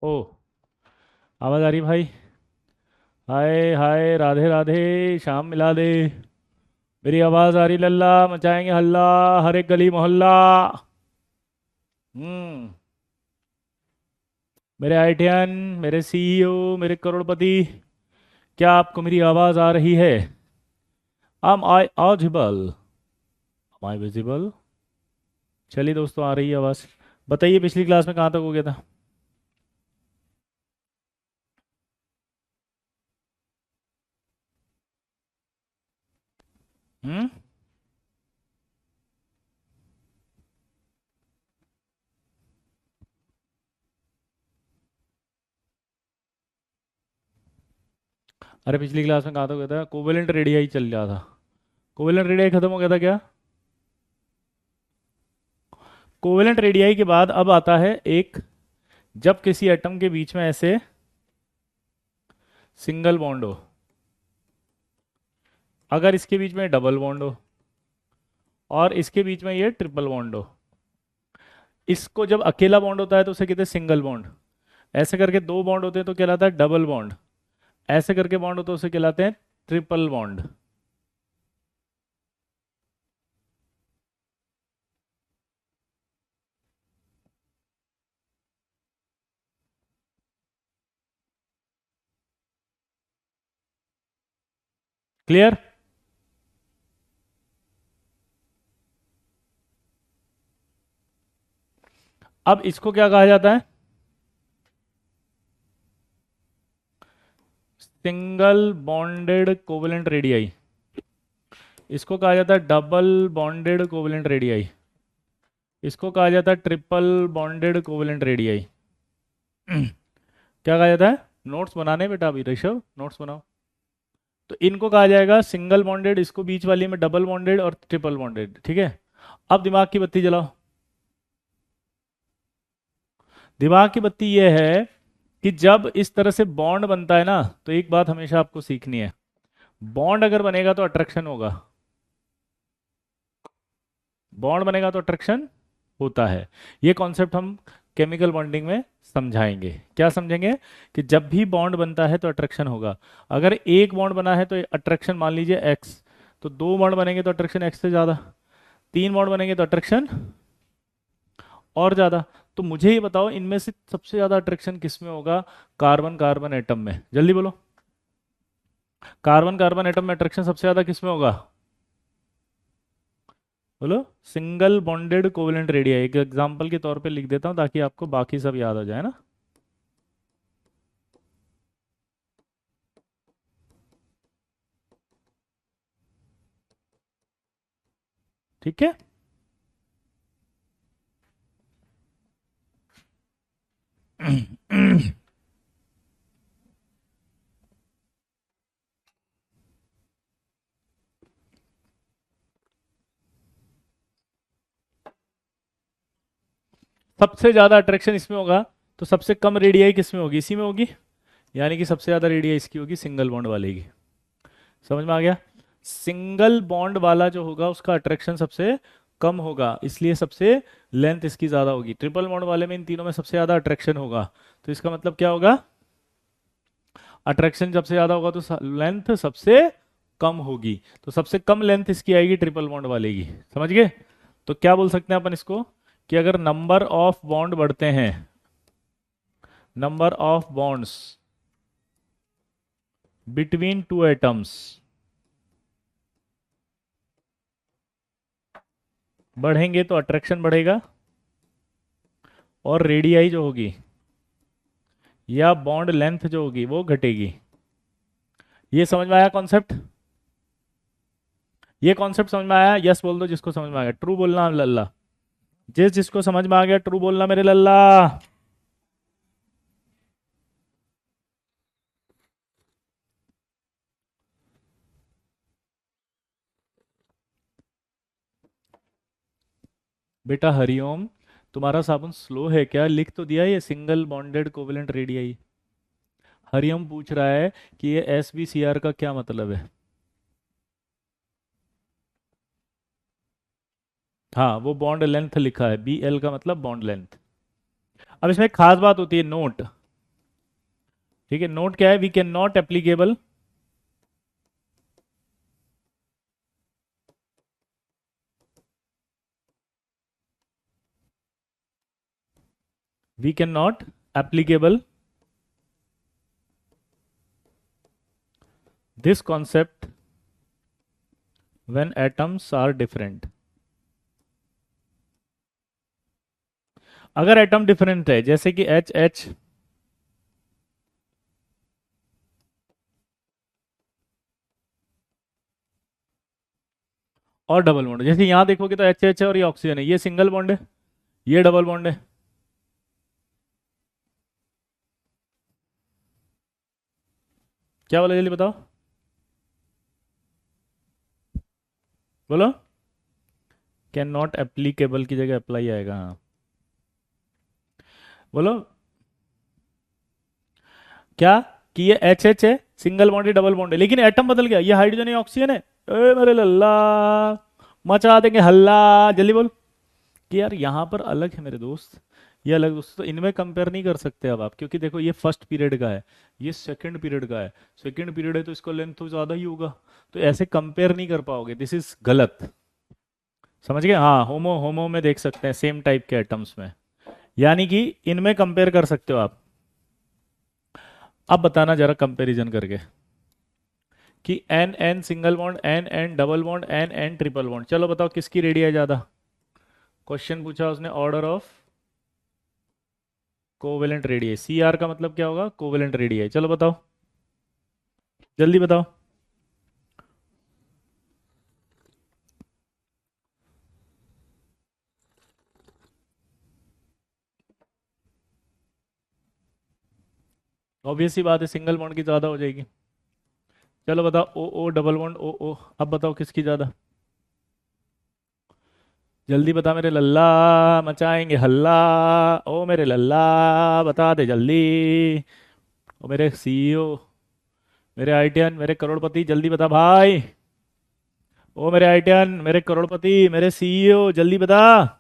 ओ, आवाज आ रही भाई? हाय हाय, राधे राधे। शाम मिला दे। मेरी आवाज आ रही लल्ला? मचाएंगे हल्ला, हर एक गली मोहल्ला। हम्म। मेरे आईटीएन, मेरे सीईओ, मेरे करोड़पति, क्या आपको मेरी आवाज आ रही है? Am I audible? Am I visible? चलिए दोस्तों, आ रही है आवाज। बताइए, पिछली क्लास में कहाँ तक हो गया था? हम्म। अरे पिछली क्लास में कहाँ तक हो गया था? कोवेलेंट रेडियाई चल रहा था। कोवेलेंट रेडियाई खत्म हो गया था क्या? कोवेलेंट रेडियाई के बाद अब आता है एक, जब किसी एटम के बीच में ऐसे सिंगल बॉन्ड हो, अगर इसके बीच में डबल बॉन्ड हो और इसके बीच में ये ट्रिपल बॉन्ड हो। इसको जब अकेला बॉन्ड होता है तो उसे कहते हैं सिंगल बॉन्ड। ऐसे करके दो बॉन्ड होते हैं तो कहलाता है डबल बॉन्ड। ऐसे करके बॉन्ड होते हैं उसे कहलाते हैं ट्रिपल बॉन्ड। क्लियर? अब इसको क्या कहा जाता है? Single bonded covalent radii. इसको कहा जाता है डबल बॉन्डेड कोवेलेंट रेडियाई। इसको कहा जाता है ट्रिपल बॉन्डेड कोवेलेंट रेडियाई। क्या कहा जाता है? नोट्स बनाने बेटा, अभी ऋषभ नोट्स बनाओ। तो इनको कहा जाएगा सिंगल बॉन्डेड, इसको बीच वाली में डबल बॉन्डेड और ट्रिपल बॉन्डेड। ठीक है? अब दिमाग की बत्ती जलाओ। दिमाग की बत्ती यह है कि जब इस तरह से बॉन्ड बनता है ना, तो एक बात हमेशा आपको सीखनी है। बॉन्ड अगर बनेगा तो अट्रैक्शन होगा। बॉन्ड बनेगा तो अट्रैक्शन होता है। ये कॉन्सेप्ट हम केमिकल बॉन्डिंग में समझाएंगे। क्या समझेंगे? कि जब भी बॉन्ड बनता है तो अट्रैक्शन होगा। अगर एक बॉन्ड बना है तो अट्रैक्शन मान लीजिए एक्स, तो दो बॉन्ड बनेंगे तो अट्रैक्शन एक्स से ज़्यादा, तीन बॉन्ड बनेंगे तो अट्रैक्शन और ज़्यादा। तो मुझे ये बताओ, इनमें से सबसे ज़्यादा अट्रैक्शन किस में होगा? कार्बन कार्बन एटम में। जल्दी बोलो। कार्बन कार्बन एटम में अट्रैक्शन सबसे ज़्यादा किस में होगा? बोलो। Single bonded covalent radii. एक एग्जांपल के तौर पे लिख देता हूँ ताकि आपको बाकी सब याद हो जाए ना। ठीक है? सबसे ज्यादा अट्रैक्शन इसमें होगा, तो सबसे कम रेडियाई किस में होगी? इसी में होगी। यानी कि सबसे ज्यादा रेडियाई इसकी होगी सिंगल बॉन्ड वाले की। समझ में आ गया? सिंगल बॉन्ड वाला जो होगा उसका अट्रैक्शन सबसे कम होगा, इसलिए सबसे लेंथ इसकी ज्यादा होगी। ट्रिपल बॉन्ड वाले में इन तीनों में सबसे ज्यादा अट्रैक्शन होगा, तो इसका मतलब क्या होगा? अट्रैक्शन जब से ज्यादा होगा तो लेंथ सबसे कम होगी। तो सबसे कम लेंथ इसकी आएगी ट्रिपल बॉन्ड वाले की। समझ गए? तो क्या बोल सकते हैं अपन इसको? कि अगर नंबर ऑफ बॉन्ड बढ़ते हैं, number of bonds between two atoms बढ़ेंगे तो अट्रैक्शन बढ़ेगा, और रेडियाई जो होगी या बॉन्ड लेंथ जो होगी वो घटेगी। ये समझ में आया कॉन्सेप्ट? ये कॉन्सेप्ट समझ में आया? यस बोल दो जिसको समझ में आ गया, ट्रू बोलना लल्ला। जिसको समझ में आ गया ट्रू बोलना मेरे लल्ला। बेटा हरिओम, तुम्हारा साबुन स्लो है क्या? लिख तो दिया ये single bonded covalent radii. Hariom पूछ रहा है कि ये एस बी सी आर का क्या मतलब है। हाँ, वो बॉन्ड लेंथ लिखा है, बी एल का मतलब बॉन्ड लेंथ। अब इसमें एक खास बात होती है, नोट। ठीक है, नोट क्या है, we can not applicable, we can not applicable this concept when atoms are different. अगर एटम डिफरेंट है, जैसे कि एच एच, और डबल बॉन्ड, जैसे यहां देखोगे तो एच एच है और ये ऑक्सीजन है, ये सिंगल बॉन्ड है, ये डबल बॉन्ड है। क्या बोला, जल्दी बताओ, बोलो। कैन नॉट एप्लीकेबल की जगह अप्लाई आएगा, हाँ, बोलो। क्या, कि ये एच एच है, सिंगल बॉन्ड है, डबल बॉन्ड है, लेकिन एटम बदल गया, ये हाइड्रोजन है, ऑक्सीजन है। ए मेरे लल्ला, मचा देंगे हल्ला, जल्दी बोल। कि यार यहाँ पर अलग है मेरे दोस्त, ये अलग दोस्त, तो इनमें कंपेयर नहीं कर सकते अब आप, क्योंकि देखो ये फर्स्ट पीरियड का है, ये सेकंड पीरियड का है, सेकंड पीरियड है तो इसका लेंथ तो ज़्यादा ही होगा, तो ऐसे कंपेयर नहीं कर पाओगे, दिस इज गलत। समझ गए, हाँ, होमो होमो में देख सकते हैं सेम टाइप के एटम्स में, यानी कि इनमें कंपेयर कर सकते हो आप। अब बताना जरा कंपैरिजन करके कि N N single bond, N N double bond, N N triple bond, चलो बताओ किसकी रेडियस ज़्यादा। क्वेश्चन पूछा उसने order of covalent radius, C R का मतलब क्या होगा, कोवेलेंट रेडियस, चलो बताओ, जल्दी बताओ। ऑब्वियस सी बात है, सिंगल बॉन्ड की ज़्यादा हो जाएगी। चलो बताओ, ओ ओ डबल बॉन्ड, ओ ओ, अब बताओ किसकी ज़्यादा, जल्दी बता मेरे लल्ला, मचाएंगे हल्ला, ओ मेरे लल्ला, बता दे जल्दी, ओ मेरे सीईओ, मेरे आईटीएन, मेरे करोड़पति, जल्दी बता भाई, ओ मेरे आईटीएन, मेरे करोड़पति, मेरे सीईओ, जल्दी बता।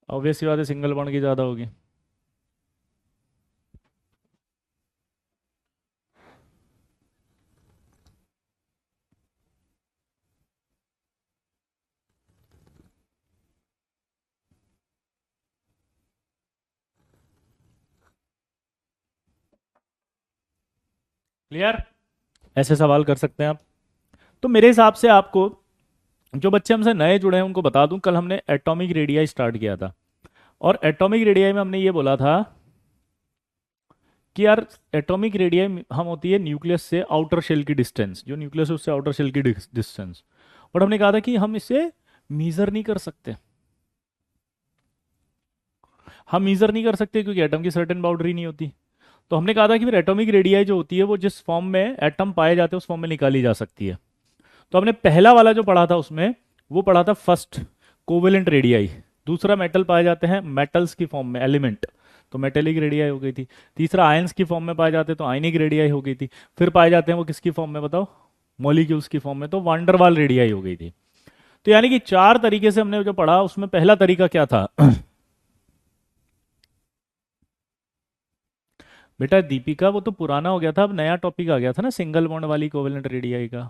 ऑब्वियस सी बात है, सिंगल बॉन्ड की ज़्यादा होगी। क्लियर, ऐसे सवाल कर सकते हैं आप। तो मेरे हिसाब से आपको, जो बच्चे हमसे नए जुड़े हैं उनको बता दूं, कल हमने एटॉमिक रेडियाई स्टार्ट किया था, और एटॉमिक रेडियाई में हमने ये बोला था कि यार एटॉमिक रेडियाई हम होती है न्यूक्लियस से आउटर शेल की डिस्टेंस, जो न्यूक्लियस है उससे आउटर शेल की डिस्टेंस, और हमने कहा था कि हम इसे मीजर नहीं कर सकते, हम मीजर नहीं कर सकते क्योंकि एटम की सर्टेन बाउंड्री नहीं होती। तो हमने कहा था कि फिर एटॉमिक रेडियाई जो होती है वो जिस फॉर्म में एटम पाए जाते हैं उस फॉर्म में निकाली जा सकती है। तो हमने पहला वाला जो पढ़ा था उसमें, वो पढ़ा था फर्स्ट कोवेलेंट रेडियाई, दूसरा मेटल पाए जाते हैं मेटल्स की फॉर्म में, एलिमेंट, तो मेटेलिक रेडियाई हो गई थी। तीसरा आयंस की फॉर्म में पाए जाते हैं तो आयनिक रेडियाई हो गई थी। फिर पाए जाते हैं वो किसकी फॉर्म में बताओ, मॉलिक्यूल्स की फॉर्म में, तो वांडरवाल रेडियाई हो गई थी। तो यानी कि चार तरीके से हमने जो पढ़ा, उसमें पहला तरीका क्या था बेटा दीपिका, वो तो पुराना हो गया था, अब नया टॉपिक आ गया था ना, सिंगल बॉन्ड वाली कोवेलेंट रेडियाई का।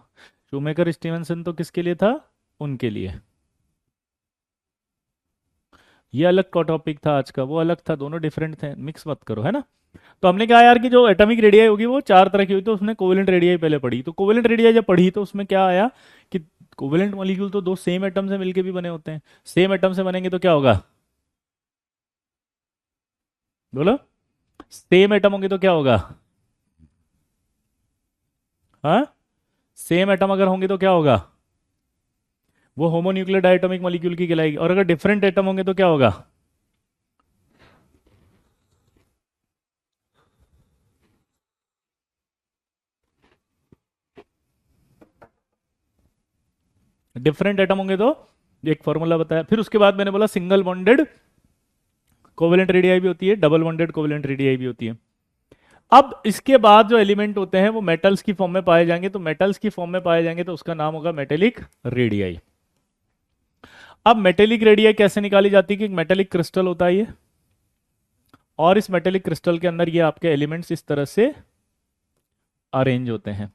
शूमेकर स्टीवेंसन तो किसके लिए था, उनके लिए। ये अलग का टॉपिक था आज का, वो अलग था, दोनों डिफरेंट थे, मिक्स मत करो, है ना। तो हमने कहा यार कि जो एटॉमिक रेडियाई होगी वो चार तरह की हुई, तो उसने कोवेलेंट रेडियाई पहले पढ़ी, तो कोवेलेंट रेडियाई जब पढ़ी तो उसमें क्या आया कि कोवेलेंट मॉलिक्यूल तो दो सेम एटम से मिलके भी बने होते हैं, सेम एटम से बनेंगे तो क्या होगा, बोलो, सेम एटम होंगे तो क्या होगा, हाँ, सेम एटम अगर होंगे तो क्या होगा, वो होमोन्यूक्लियर डायटोमिक मॉलिक्यूल की कहलाएगी, और अगर डिफरेंट एटम होंगे तो क्या होगा, डिफरेंट एटम होंगे तो एक फॉर्मूला बताया। फिर उसके बाद मैंने बोला सिंगल बॉन्डेड कोवेलेंट रेडियाई भी होती है, डबल बॉन्डेड कोवेलेंट रेडियाई भी होती है। अब इसके बाद जो एलिमेंट होते हैं वो मेटल्स की फॉर्म में पाए जाएंगे, तो मेटल्स की फॉर्म में पाए जाएंगे तो उसका नाम होगा मेटेलिक रेडियाई। अब मेटेलिक रेडिया कैसे निकाली जाती है कि एक मेटेलिक क्रिस्टल होता है ये, और इस मेटेलिक क्रिस्टल के अंदर ये आपके एलिमेंट्स इस तरह से अरेंज होते हैं।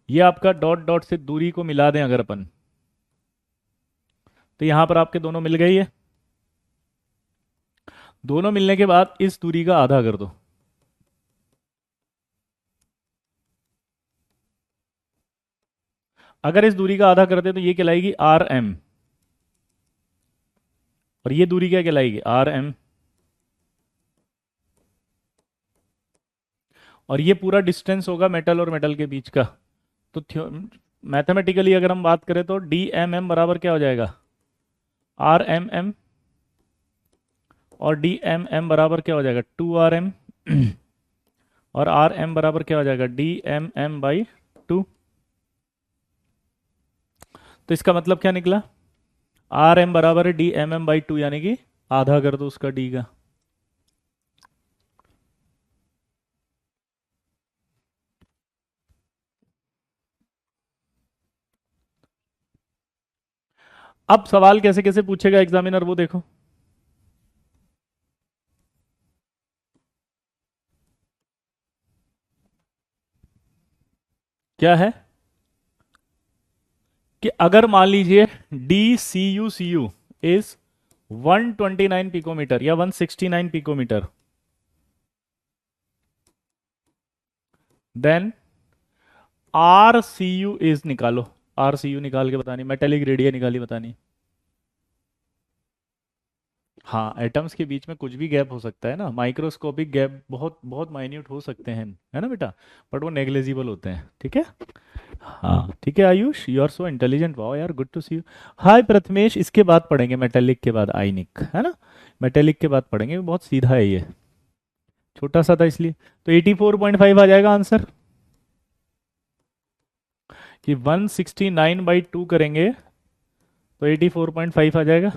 ये आपका डॉट डॉट से दूरी को मिला दें अगर अपन, तो यहां पर आपके दोनों मिल गई है। दोनों मिलने के बाद इस दूरी का आधा कर दो, अगर इस दूरी का आधा कर दे तो ये कहलाएगी आर एम, और ये दूरी क्या कहलाएगी, आर एम। और ये पूरा डिस्टेंस होगा मेटल और मेटल के बीच का। तो मैथमेटिकली अगर हम बात करें तो डी एम एम बराबर क्या हो जाएगा, आर एम एम, और डी एम एम बराबर क्या हो जाएगा, 2 RM, और आर एम बराबर क्या हो जाएगा, डी एम एम बाई 2। तो इसका मतलब क्या निकला, आर एम बराबर है डी एम एम बाई 2, यानी कि आधा कर दो उसका डी का। अब सवाल कैसे कैसे पूछेगा एग्जामिनर वो देखो। क्या है कि अगर मान लीजिए D C U is 129 picometre या 169 picometre, then R C U is निकालो। आर सी यू निकाल के बतानी, मेटेलिक रेडिया निकाली बतानी। हाँ, एटम्स के बीच में कुछ भी गैप हो सकता है ना, माइक्रोस्कोपिक गैप बहुत बहुत माइन्यूट हो सकते हैं, है ना बेटा, बट वो नेग्लिजिबल होते हैं, ठीक है। हाँ ठीक है Ayush, you are so intelligent, wow यार, good to see you. Hi Prathamesh, इसके बाद पढ़ेंगे मेटेलिक के बाद आयनिक, है ना, मेटेलिक के बाद पढ़ेंगे, बहुत सीधा है ये, छोटा सा था इसलिए। तो 84.5 आ जाएगा आंसर, कि 169/2 करेंगे तो 84.5 आ जाएगा,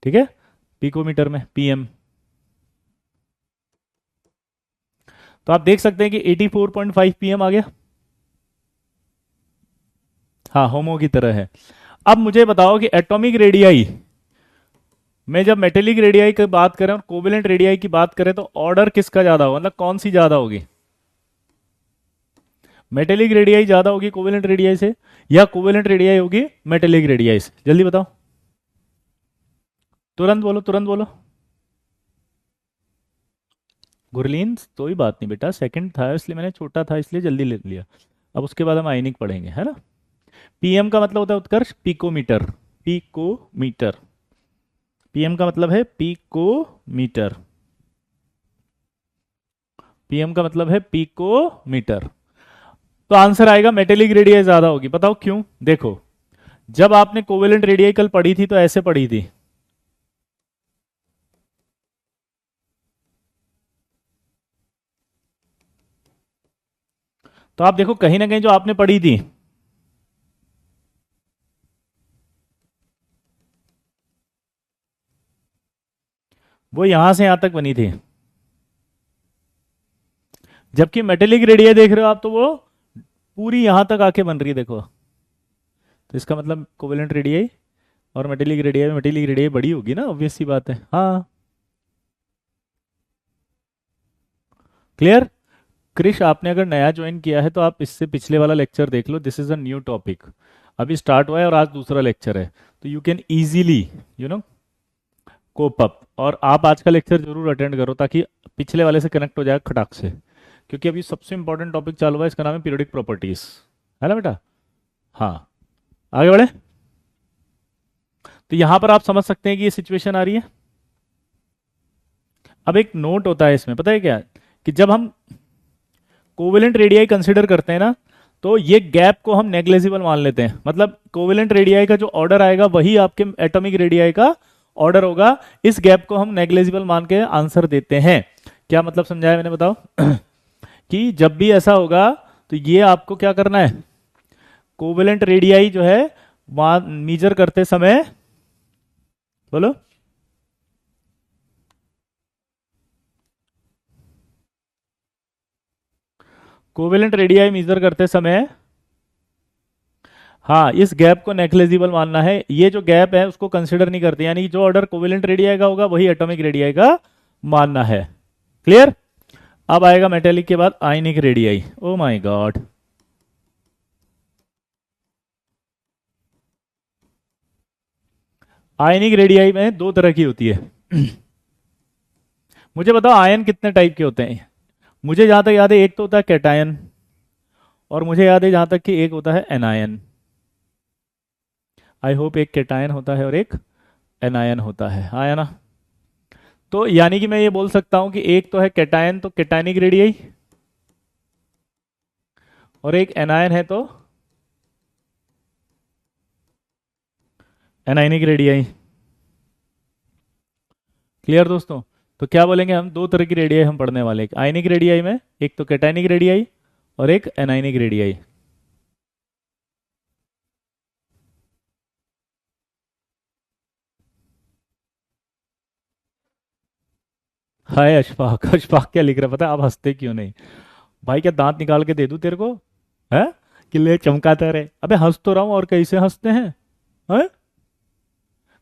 ठीक है, पिकोमीटर में पीएम। तो आप देख सकते हैं कि 84.5 पीएम आ गया। हाँ, होमो की तरह है। अब मुझे बताओ कि एटॉमिक रेडियाई में जब मेटेलिक रेडियाई की बात करें और कोवेलेंट रेडियाई की बात करें तो ऑर्डर किसका ज्यादा होगा, मतलब कौन सी ज्यादा होगी, मेटेलिक रेडियाई ज्यादा होगी कोवेलेंट रेडियाई से, या कोवेलेंट रेडियाई होगी मेटेलिक रेडियाई से, जल्दी बताओ, तुरंत बोलो तुरंत बोलो। गुरलीन कोई बात नहीं बेटा, सेकंड था इसलिए मैंने, छोटा था इसलिए जल्दी ले लिया। अब उसके बाद हम आयनिक पढ़ेंगे, है ना। पीएम का मतलब होता है उत्कर्ष, पिकोमीटर, पिकोमीटर। पीएम का मतलब है पिकोमीटर, पीएम का मतलब है पिकोमीटर। तो आंसर आएगा मेटेलिक रेडियाई ज्यादा होगी, बताओ क्यों। देखो, जब आपने कोवेलेंट रेडियाई कल पढ़ी थी तो ऐसे पढ़ी थी, तो आप देखो कहीं ना कहीं जो आपने पढ़ी थी, वो यहां से यहां तक बनी थी, जबकि मेटेलिक रेडियाई देख रहे हो आप तो वो पूरी यहां तक आके बन रही है, देखो। तो इसका मतलब कोवेलेंट रेडियाई और मेटेलिक रेडियाई में मेटेलिक रेडियाई बड़ी होगी ना, ऑब्वियस सी बात है। हाँ, क्लियर। क्रिश, आपने अगर नया ज्वाइन किया है तो आप इससे पिछले वाला लेक्चर देख लो, this is a new topic, अभी स्टार्ट हुआ है और आज दूसरा लेक्चर है, तो you can easily you know cope up. और आप आज का लेक्चर जरूर अटेंड करो ताकि पिछले वाले से कनेक्ट हो जाए खटाक से, क्योंकि अभी सबसे इंपॉर्टेंट टॉपिक चालू हुआ है, इसका नाम है पीरियोडिक प्रॉपर्टीज, है ना बेटा। हाँ, आगे बढ़े। तो यहां पर आप समझ सकते हैं कि ये सिचुएशन आ रही है। अब एक नोट होता है इसमें, पता है क्या, कि जब हम कोवेलेंट रेडियाई कंसिडर करते हैं ना, तो ये गैप को हम नेग्लेजिबल मान लेते हैं, मतलब कोवेलेंट रेडियाई का जो ऑर्डर आएगा वही आपके एटॉमिक रेडियाई का ऑर्डर होगा, इस गैप को हम नेग्लेजिबल मान के आंसर देते हैं। क्या मतलब समझाया मैंने, बताओ। कि जब भी ऐसा होगा तो ये आपको क्या करना है, कोवेलेंट रेडियाई जो है मीजर करते समय, बोलो, कोवेलेंट रेडियाई मेजर करते समय हाँ, इस गैप को नेग्लिजिबल मानना है, ये जो गैप है उसको कंसिडर नहीं करते, यानी जो ऑर्डर कोवेलेंट रेडियाई का होगा वही एटॉमिक रेडियाई का मानना है। क्लियर? अब आएगा मेटेलिक के बाद ionic radii. O my God, ionic radii में दो तरह की होती है। मुझे बताओ आयन कितने टाइप के होते हैं? मुझे जहां तक याद है एक तो होता है कैटायन, और मुझे याद है जहां तक कि एक होता है एनायन। आई होप एक कैटायन होता है और एक एनायन होता है, आया ना? तो यानी कि मैं ये बोल सकता हूं कि एक तो है कैटायन तो कैटायनिक रेडियाई, और एक एनायन है तो एनायनिक रेडियाई। क्लियर दोस्तों? तो क्या बोलेंगे हम, दो तरह की रेडियाई हम पढ़ने वाले हैं आयनिक रेडियाई में, एक तो कैटायनिक रेडियाई और एक एनायनिक रेडियाई। हाय अशफाक, अशफाक क्या लिख रहा है पता है? आप हंसते क्यों नहीं? भाई क्या दांत निकाल के दे दूं तेरे को? है कि ले चमकाता रहे? अबे हंस तो रहा हूं, और कैसे हंसते हैं? हैं?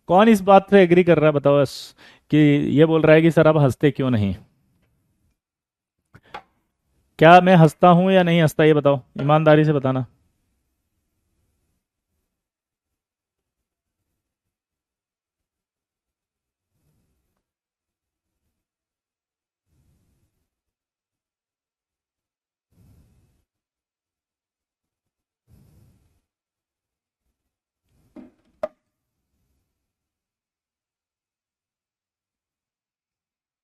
कौन इस बात पे एग्री कर रहा है बताओ बस, कि ये बोल रहा है कि सर आप हंसते क्यों नहीं? क्या मैं हंसता हूं या नहीं हंसता, ये बताओ, ईमानदारी से बताना।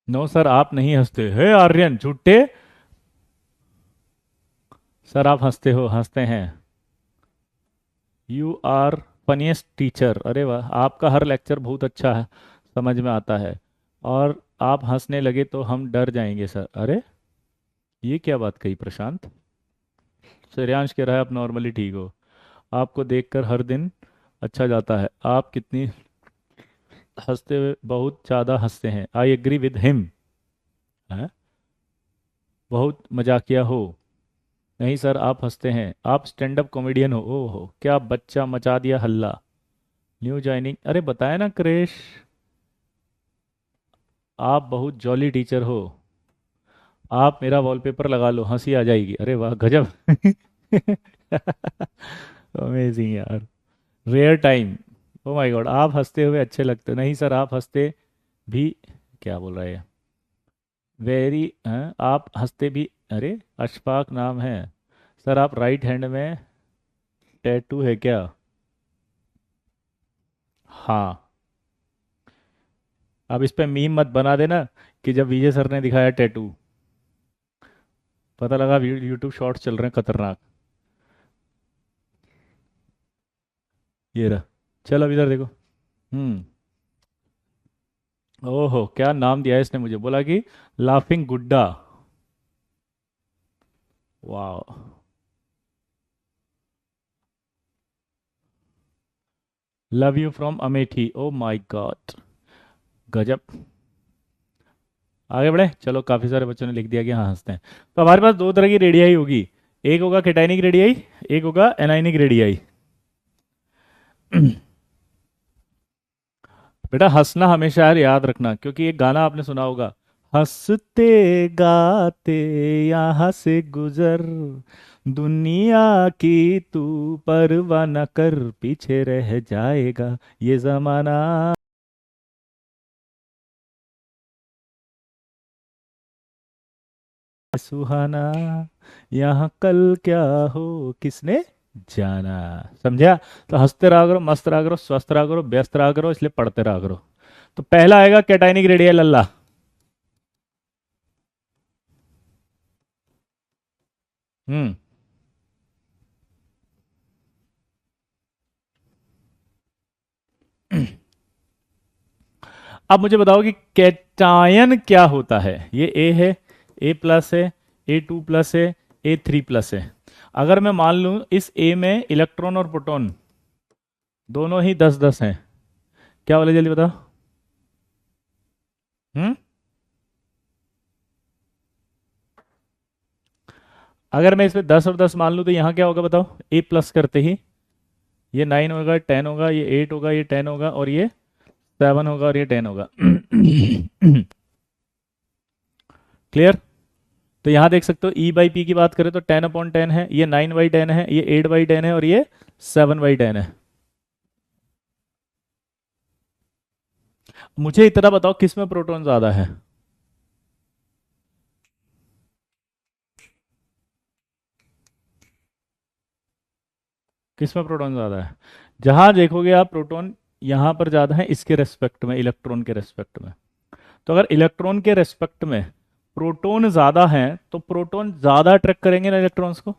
नो सर, आप नहीं हंसते, हे आर्यन झूठे। सर आप हंसते हो, हंसते हैं। You are funniest teacher. अरे वाह, आपका हर लेक्चर बहुत अच्छा है, समझ में आता है, और आप हंसने लगे तो हम डर जाएंगे सर। अरे ये क्या बात कही प्रशांत? श्रेयांश कह रहा है आप नॉर्मली ठीक हो, आपको देखकर हर दिन अच्छा जाता है, आप कितनी हंसते हुए, बहुत ज़्यादा हंसते हैं। I agree with him. है, बहुत मजाकिया हो। नहीं सर आप हंसते हैं, आप स्टैंड अप कॉमेडियन हो। ओह हो, क्या बच्चा मचा दिया हल्ला। न्यू ज्वाइनिंग, अरे बताया ना क्रेश, आप बहुत जॉली टीचर हो, आप मेरा वॉलपेपर लगा लो, हंसी आ जाएगी। अरे वाह गजब। अमेजिंग यार, rare time. Oh my God, आप हंसते हुए अच्छे लगते हो। नहीं सर आप हंसते भी, क्या बोल रहे हैं, वेरी हैं आप हंसते भी। अरे अशफाक नाम है। सर आप राइट हैंड में टैटू है क्या? हाँ। अब इस पे मीम मत बना देना कि जब विजय सर ने दिखाया टैटू, पता लगा यूट्यूब शॉर्ट्स चल रहे हैं खतरनाक। ये रहा, चलो अब इधर देखो। हम्म। ओहो, क्या नाम दिया है इसने मुझे, बोला कि लाफिंग गुड्डा। वाह। Love you from Amethi, O my God, गजब। आगे बढ़े, चलो काफी सारे बच्चों ने लिख दिया कि हाँ हंसते हैं। तो हमारे पास दो तरह की रेडियाई होगी, एक होगा केटाइनिक रेडियाई, एक होगा एनाइनिक रेडियाई। बेटा हंसना हमेशा यार याद रखना, क्योंकि एक गाना आपने सुना होगा, हंसते गाते यहाँ से गुजर, दुनिया की तू परवाह न कर, पीछे रह जाएगा ये जमाना सुहाना, यहाँ कल क्या हो किसने जाना। समझा? तो हंसते रहा करो, मस्त रहा करो, स्वस्थ रहा करो, व्यस्त रहा करो, इसलिए पढ़ते रहा करो। तो पहला आएगा कैटाइनिक रेडियल अल्लाह। हम्म। अब मुझे बताओ कि कैटायन क्या होता है? ये ए है, ए प्लस है, ए टू प्लस है, ए थ्री प्लस है। अगर मैं मान लूं इस ए में इलेक्ट्रॉन और प्रोटॉन दोनों ही 10-10 हैं, क्या बोले जल्दी बताओ? हम्म। अगर मैं इसमें 10 और 10 मान लूं तो यहाँ क्या होगा बताओ, ए प्लस करते ही ये 9 होगा, 10 होगा, ये 8 होगा, ये 10 होगा, और ये 7 होगा, और ये 10 होगा। क्लियर? तो यहाँ देख सकते हो ई बाई पी की बात करें तो 10/10 है, ये 9/10 है, ये 8/10 है, और ये 7/10 है। मुझे इतना बताओ किस में प्रोटॉन ज्यादा है? किस में प्रोटॉन ज़्यादा है? जहाँ देखोगे आप प्रोटॉन यहाँ पर ज़्यादा है इसके रेस्पेक्ट में, इलेक्ट्रॉन के रेस्पेक्ट में। तो अगर इलेक्ट्रॉन के रेस्पेक्ट में प्रोटॉन ज़्यादा है तो प्रोटॉन ज़्यादा अट्रैक्ट करेंगे ना इलेक्ट्रॉन्स को?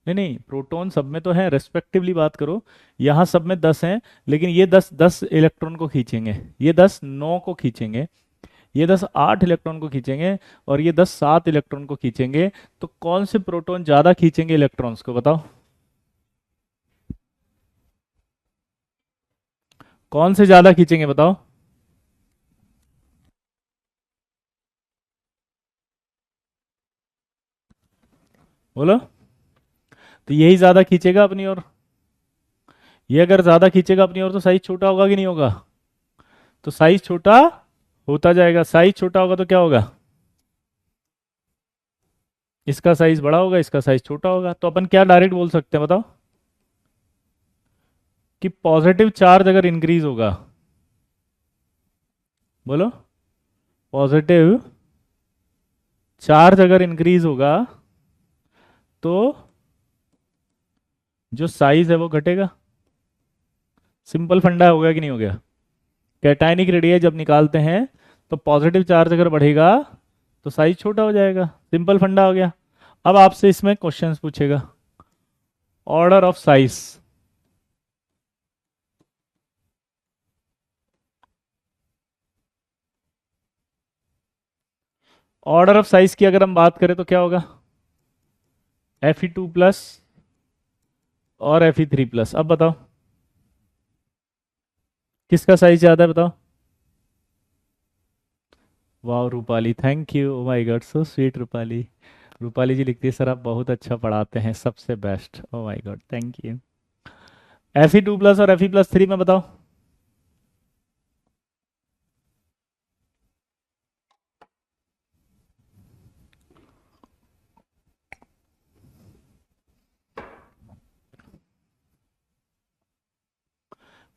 नहीं नहीं, प्रोटॉन सब में तो है, रेस्पेक्टिवली बात करो। यहाँ सब में 10 हैं, लेकिन ये 10 इलेक्ट्रॉन को खींचेंगे, ये 10 9 को खींचेंगे, ये 10 8 इलेक्ट्रॉन को खींचेंगे, और ये 10 7 इलेक्ट्रॉन को खींचेंगे। तो कौन से प्रोटॉन ज़्यादा खींचेंगे इलेक्ट्रॉन्स को, बताओ? कौन से ज़्यादा खींचेंगे, बताओ? बोलो। तो यही ज्यादा खींचेगा अपनी ओर। ये अगर ज्यादा खींचेगा अपनी ओर तो साइज छोटा होगा कि नहीं होगा? तो साइज छोटा होता जाएगा, साइज छोटा होगा तो क्या होगा? इसका साइज बड़ा होगा, इसका साइज छोटा होगा। तो अपन क्या डायरेक्ट बोल सकते हैं, बताओ? कि पॉजिटिव चार्ज अगर इंक्रीज होगा, बोलो, पॉजिटिव चार्ज अगर इंक्रीज होगा तो जो साइज है वो घटेगा। सिंपल फंडा हो गया कि नहीं हो गया? कैटायनिक रेडियस जब निकालते हैं तो पॉजिटिव चार्ज अगर बढ़ेगा तो साइज छोटा हो जाएगा। सिंपल फंडा हो गया। अब आपसे इसमें क्वेश्चंस पूछेगा, order of size. Order of size की अगर हम बात करें तो क्या होगा? Fe2+ और Fe3+। अब बताओ किसका साइज ज्यादा है, बताओ? वाह Rupali, thank you, oh my god, so sweet Rupali. Rupali ji लिखती है सर आप बहुत अच्छा पढ़ाते हैं, सबसे best. Oh my god, thank you. Fe2+ और Fe+3 में बताओ।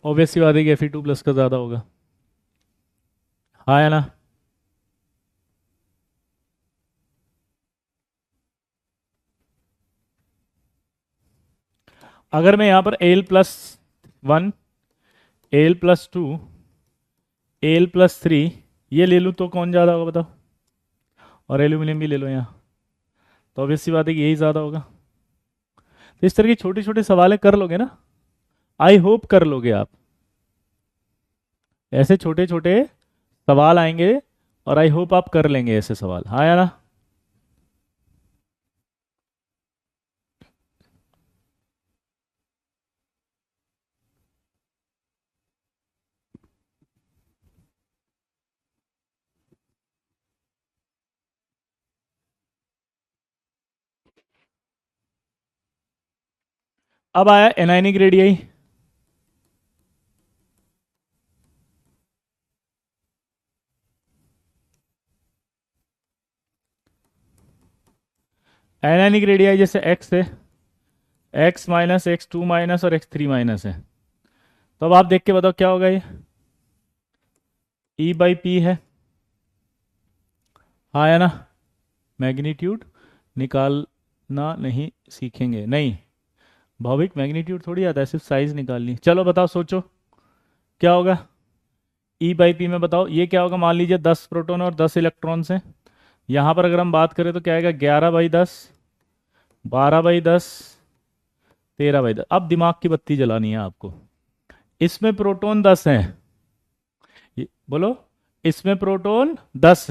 ऑब्वियसली बात है कि Fe2+ का ज्यादा होगा। हाँ या ना? अगर मैं यहाँ पर Al+1, Al+2, Al+3 ये ले लूँ तो कौन ज़्यादा होगा, बताओ? और एल्यूमिनियम भी ले लो यहाँ, तो ऑब्वियस सी बात है कि यही ज़्यादा होगा। तो इस तरह की छोटे छोटे सवाल कर लोगे ना, आई होप कर लोगे आप। ऐसे छोटे छोटे सवाल आएंगे और आई होप आप कर लेंगे ऐसे सवाल। हाँ या ना? अब आया एनायनिक रेडियाई। एनायनिक रेडियाई जैसे एक्स है, X-, X2- और X3- है। तो अब आप देख के बताओ क्या होगा ये? E/P है। हाँ या ना? मैग्नीट्यूड निकालना नहीं सीखेंगे, नहीं भाविक, मैग्नीट्यूड थोड़ी आता है, सिर्फ साइज निकालनी। चलो बताओ, सोचो क्या होगा E/P में। बताओ ये क्या होगा? मान लीजिए 10 प्रोटॉन और 10 इलेक्ट्रॉन्स हैं। यहाँ पर अगर हम बात करें तो क्या आएगा? 11/10, 12/10, 13/10। अब दिमाग की बत्ती जलानी है आपको। इसमें प्रोटॉन 10 हैं, बोलो। इसमें प्रोटॉन 10,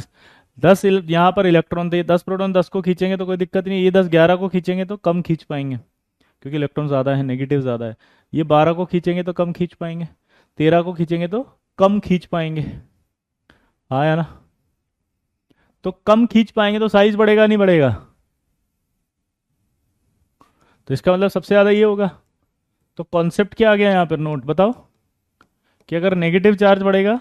10 यहाँ पर इलेक्ट्रॉन थे, 10 प्रोटॉन 10 को खींचेंगे तो कोई दिक्कत नहीं। ये 10 11 को खींचेंगे तो कम खींच पाएंगे, क्योंकि इलेक्ट्रॉन ज़्यादा है, नेगेटिव ज़्यादा है। ये 12 को खींचेंगे तो कम खींच पाएंगे, 13 को खींचेंगे तो कम खींच पाएंगे। हाँ या ना? तो कम खींच पाएंगे तो साइज बढ़ेगा नहीं बढ़ेगा? तो इसका मतलब सबसे ज़्यादा ये होगा। तो कॉन्सेप्ट क्या आ गया यहाँ पर, नोट बताओ कि अगर नेगेटिव चार्ज बढ़ेगा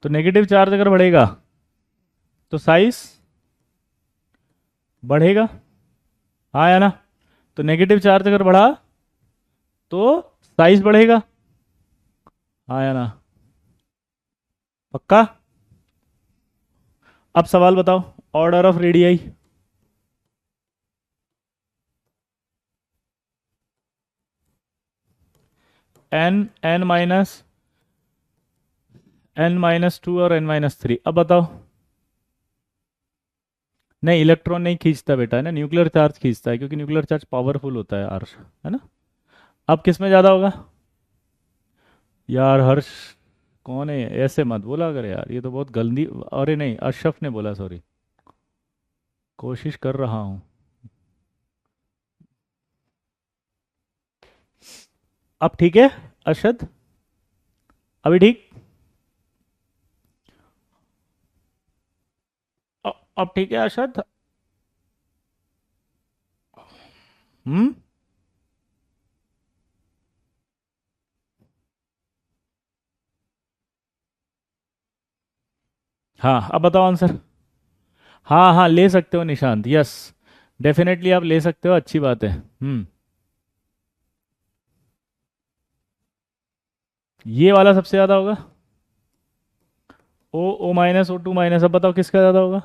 तो नेगेटिव चार्ज अगर बढ़ेगा तो साइज बढ़ेगा, हाँ या ना। तो नेगेटिव चार्ज अगर बढ़ा तो साइज बढ़ेगा, हाँ या ना। पक्का। अब सवाल बताओ, ऑर्डर ऑफ रेडियाई। n-2 और n-3। अब बताओ। नहीं, इलेक्ट्रॉन नहीं खींचता बेटा, है ना, न्यूक्लियर चार्ज खींचता है, क्योंकि न्यूक्लियर चार्ज पावरफुल होता है आर्श, है ना। अब किस में ज़्यादा होगा यार हर्ष? कौन है ऐसे मत बोला कर यार, ये तो बहुत गंदी। अरे नहीं, अशरफ ने बोला, सॉरी। कोशिश कर रहा हूँ। अब ठीक है अरशद? अभी ठीक? अब ठीक है अरशद? हम्म। हाँ, अब बताओ आंसर। हाँ हाँ, ले सकते हो निशांत, यस। डेफिनेटली आप ले सकते हो, अच्छी बात है। ये वाला सबसे ज़्यादा होगा। O minus, O2-। अब बताओ किसका ज़्यादा होगा?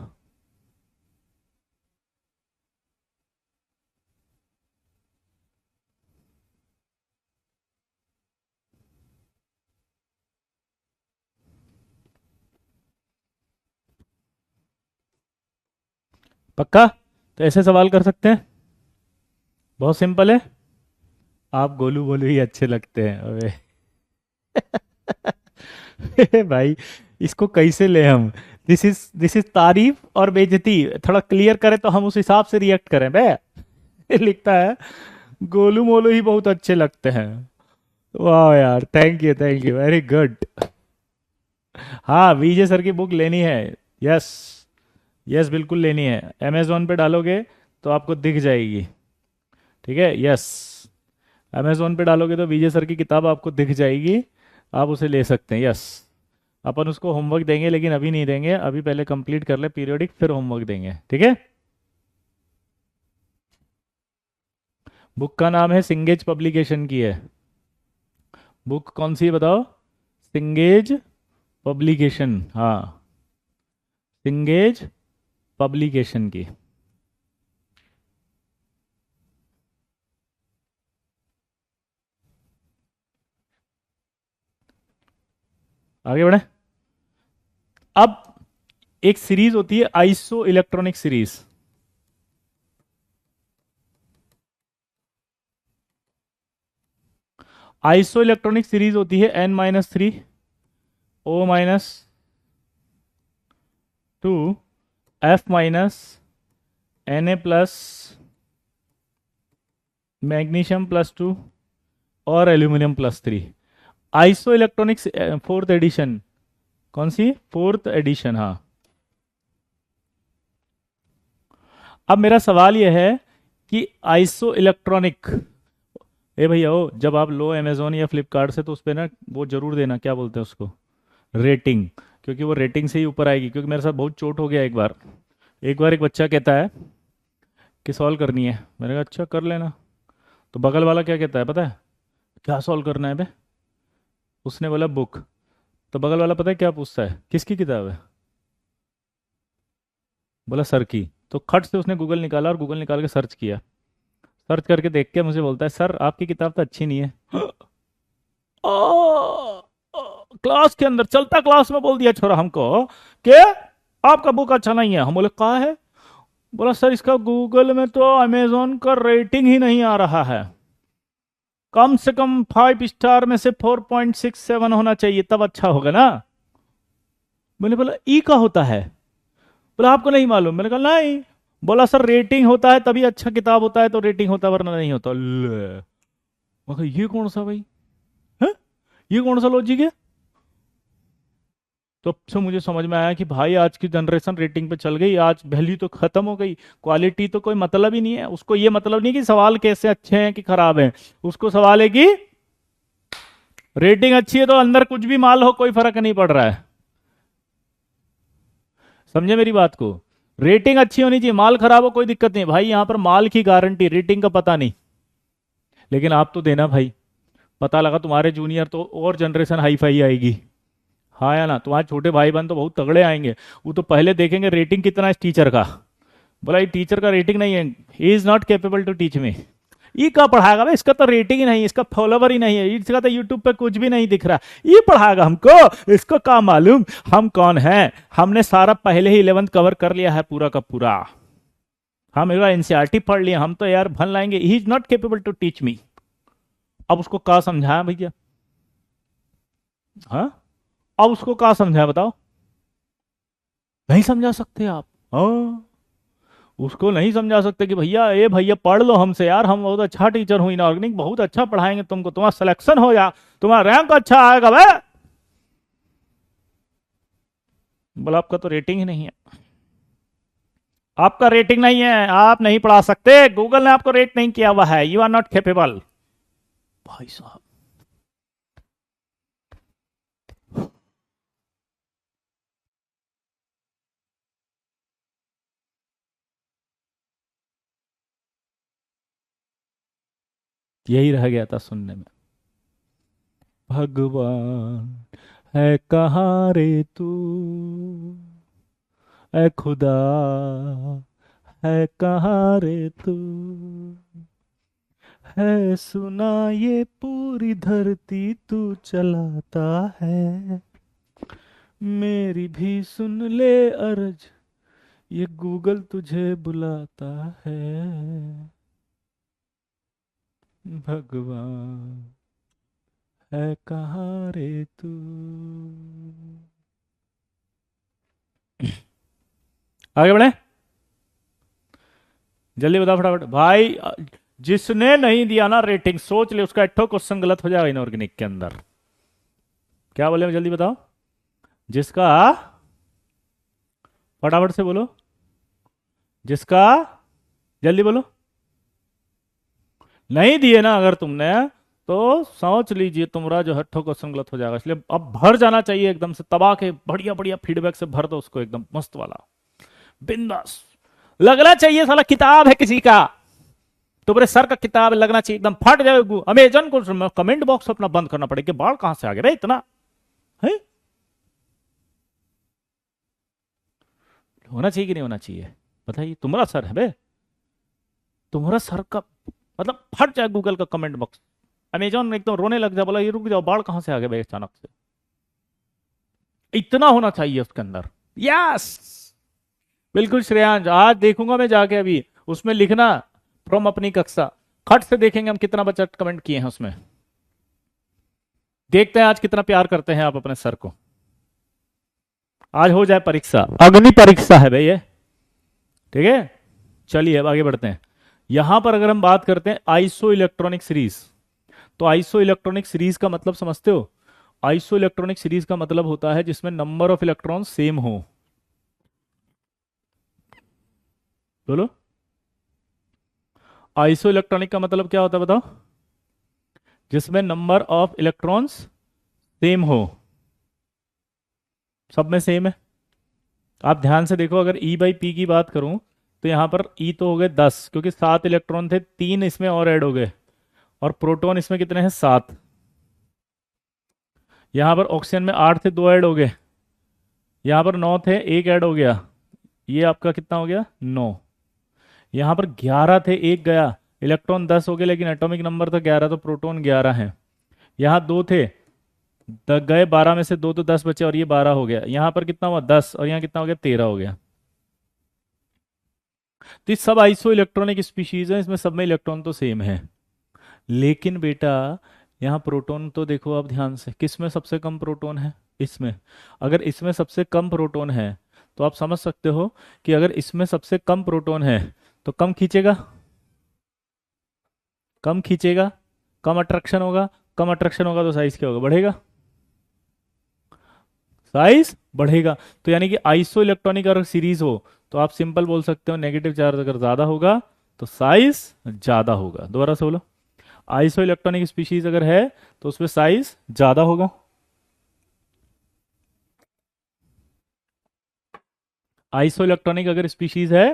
पक्का? तो ऐसे सवाल कर सकते हैं, बहुत सिंपल है। आप गोलू बोलू ही अच्छे लगते हैं, अबे। भाई, इसको कैसे ले हम? दिस इज तारीफ और बेइज्जती, थोड़ा क्लियर करें तो हम उस हिसाब से रिएक्ट करें बे। लिखता है गोलू मोलू ही बहुत अच्छे लगते हैं। वाह यार, थैंक यू, वेरी गुड। हाँ, विजय सर की बुक लेनी है। यस, यस बिल्कुल लेनी है। अमेजोन पे डालोगे तो आपको दिख जाएगी। ठीक है, यस। अमेजोन पे डालोगे तो विजय सर की किताब आपको दिख जाएगी, आप उसे ले सकते हैं, यस। अपन उसको होमवर्क देंगे, लेकिन अभी नहीं देंगे, अभी पहले कंप्लीट कर ले पीरियोडिक, फिर होमवर्क देंगे, ठीक है। बुक का नाम है सिंगेज पब्लिकेशन की है। बुक कौन सी है बताओ? सिंगेज पब्लिकेशन, हाँ, सिंगेज पब्लिकेशन की। आगे बढ़े। अब एक सीरीज होती है iso electronic series. Iso electronic series होती है N-3, O-2, F-Na+, मैग्नीशियम +2 और aluminium +3। Iso electronics fourth edition. कौन सी फोर्थ एडिशन? हाँ। अब मेरा सवाल यह है कि आइसो इलेक्ट्रॉनिक, ए भैया ओ, जब आप लो अमेजोन या फ्लिपकार्ट से, तो उस पर ना वो जरूर देना, क्या बोलते हैं उसको, रेटिंग। क्योंकि वो रेटिंग से ही ऊपर आएगी, क्योंकि मेरे साथ बहुत चोट हो गया एक बार। एक बार एक बच्चा कहता है कि सॉल्व करनी है, मैंने कहा अच्छा कर लेना। तो बगल वाला क्या कहता है पता है? क्या सॉल्व करना है बे? उसने बोला बुक। तो बगल वाला पता है क्या पूछता है, किसकी किताब है? बोला सर की। तो खट से उसने गूगल निकाला और गूगल निकाल के सर्च किया। सर्च करके देख के मुझे बोलता है सर आपकी किताब तो अच्छी नहीं है। क्लास के अंदर, चलता क्लास में बोल दिया छोरा हमको कि आपका बुक अच्छा नहीं है। हम बोले कहा है? बोला सर इसका गूगल में तो अमेजोन का रेटिंग ही नहीं आ रहा है, कम से कम 5 स्टार में से 4.67 होना चाहिए, तब अच्छा होगा ना। मैंने बोला ई का होता है? बोला आपको नहीं मालूम? मैंने कहा नहीं। बोला सर रेटिंग होता है तभी अच्छा किताब होता है, तो रेटिंग होता है वरना नहीं होता। ले, मैं कहा, ये कौन सा भाई है? ये कौन सा लॉजिक है? तब से मुझे समझ में आया कि भाई आज की जनरेशन रेटिंग पे चल गई, आज वैल्यू तो खत्म हो गई, क्वालिटी तो कोई मतलब ही नहीं है उसको। ये मतलब नहीं कि सवाल कैसे अच्छे हैं कि खराब हैं, उसको सवाल है कि रेटिंग अच्छी है तो अंदर कुछ भी माल हो कोई फर्क नहीं पड़ रहा है। समझे मेरी बात को? रेटिंग अच्छी होनी चाहिए, माल खराब हो कोई दिक्कत नहीं भाई, यहां पर माल की गारंटी, रेटिंग का पता नहीं। लेकिन आप तो देना भाई, पता लगा तुम्हारे जूनियर तो और जनरेशन हाई फाई आएगी। हाँ या ना? तुम्हारे छोटे भाई बहन तो बहुत तगड़े आएंगे, वो तो पहले देखेंगे रेटिंग कितना है इस टीचर का। बोला ये टीचर का रेटिंग नहीं है, he is not capable to teach me. ये क्या पढ़ाएगा भाई, इसका तो रेटिंग ही नहीं है, इसका फॉलोवर ही नहीं है, इसका तो यूट्यूब पे कुछ भी नहीं दिख रहा, ये पढ़ाएगा हमको, इसको क्या मालूम हम कौन हैं। हमने सारा पहले ही 11th कवर कर लिया है पूरा का पूरा, हम एक एनसीईआरटी पढ़ लिया, हम तो यार भन लाएंगे, he is not capable to teach me. अब उसको क्या समझाया भैया? हाँ, अब उसको क्या समझाया बताओ? नहीं समझा सकते आप। हाँ, उसको नहीं समझा सकते कि भैया ए भैया पढ़ लो हमसे यार, हम बहुत अच्छा टीचर हूं इनऑर्गेनिक, बहुत अच्छा पढ़ाएंगे तुमको, तुम्हारा सिलेक्शन हो जा, तुम्हारा रैंक अच्छा आएगा भाई। बोला आपका तो रेटिंग ही नहीं है, आपका रेटिंग नहीं है, आप नहीं पढ़ा सकते, गूगल ने आपको रेट नहीं किया हुआ है, यू आर नॉट कैपेबल। भाई साहब, यही रह गया था सुनने में। भगवान है कहाँ रे तू, ऐ खुदा है कहाँ रे तू, है सुना ये पूरी धरती तू चलाता है, मेरी भी सुन ले अर्ज, ये गूगल तुझे बुलाता है। भगवान है कहाँ रे तू। आगे बढ़े, जल्दी बता फटाफट भाई। जिसने नहीं दिया ना रेटिंग, सोच ले उसका एक क्वेश्चन गलत हो जाएगा इनऑर्गेनिक के अंदर। क्या बोले जल्दी बताओ? जिसका, फटाफट से बोलो, जिसका, जल्दी बोलो। नहीं दिए ना अगर तुमने, तो सोच लीजिए तुम्हारा जो है क्वेश्चन गलत हो जाएगा, इसलिए अब भर जाना चाहिए एकदम से, तबाह के बढ़िया बढ़िया फीडबैक से भर दो उसको एकदम मस्त वाला, बिंदास लगना चाहिए, साला किताब है किसी का, तुम्हारे सर का किताब लगना चाहिए एकदम, फट जाए। अमेजन को कमेंट बॉक्स अपना बंद करना पड़ेगा, बाढ़ कहां से आ गया इतना है। होना चाहिए कि नहीं होना चाहिए? बताइए, तुम्हारा सर है बे, तुम्हारा सर का मतलब फट जाए गूगल का कमेंट बॉक्स, अमेजॉन एकदम रोने लग जाए, बोला ये रुक जाओ, बाढ़ कहां से आ गया भाई अचानक से। इतना होना चाहिए उसके अंदर। यस, बिल्कुल श्रेयांश, आज देखूंगा मैं जाके अभी उसमें लिखना फ्रॉम अपनी कक्षा, खट से देखेंगे हम कितना बच्चा कमेंट किए हैं उसमें, देखते हैं आज कितना प्यार करते हैं आप अपने सर को। आज हो जाए परीक्षा, अग्नि परीक्षा है भाई ये, ठीक है। चलिए अब आगे बढ़ते हैं। यहां पर अगर हम बात करते हैं आइसो इलेक्ट्रॉनिक सीरीज, तो आइसो इलेक्ट्रॉनिक सीरीज का मतलब समझते हो? आइसो इलेक्ट्रॉनिक सीरीज का मतलब होता है जिसमें नंबर ऑफ इलेक्ट्रॉन सेम हो। बोलो, आइसो इलेक्ट्रॉनिक का मतलब क्या होता है बताओ? जिसमें नंबर ऑफ इलेक्ट्रॉन्स सेम हो, सब में सेम है। आप ध्यान से देखो, अगर ई बाई पी की बात करूं तो यहां पर ई तो हो गए 10, क्योंकि 7 इलेक्ट्रॉन थे, 3 इसमें और ऐड हो गए, और प्रोटॉन इसमें कितने हैं? 7। यहां पर ऑक्सीजन में 8 थे, 2 ऐड हो गए, यहां पर 9 थे, 1 ऐड हो गया, ये आपका कितना हो गया? 9। यहां पर 11 थे, 1 गया, इलेक्ट्रॉन 10 हो गए, लेकिन एटॉमिक नंबर था 11, तो प्रोटॉन 11 है। यहाँ 2 थे, गए 12 में से 2 तो 10 बचे, और ये 12 हो गया, यहाँ पर कितना हुआ? 10, और यहाँ कितना हो गया? 13 हो गया। तो ये सब आइसो इलेक्ट्रॉनिक स्पीशीज है, इसमें सब में इलेक्ट्रॉन तो सेम है। लेकिन बेटा यहाँ प्रोटॉन तो देखो आप ध्यान से, किस में सबसे कम प्रोटॉन है? इसमें। अगर इसमें सबसे कम प्रोटॉन है तो आप समझ सकते हो कि अगर इसमें सबसे कम प्रोटॉन है तो कम खींचेगा, कम खींचेगा, कम अट्रैक्शन होगा, कम अट्रैक्शन होगा तो साइज क्या होगा? बढ़ेगा। साइज बढ़ेगा। तो यानी कि आइसो इलेक्ट्रॉनिक अगर सीरीज हो तो आप सिंपल बोल सकते हो नेगेटिव चार्ज अगर ज़्यादा होगा तो साइज ज़्यादा होगा। दोबारा से बोलो, आइसो इलेक्ट्रॉनिक स्पीशीज अगर है तो उसमें साइज ज़्यादा होगा। आइसो इलेक्ट्रॉनिक अगर स्पीशीज है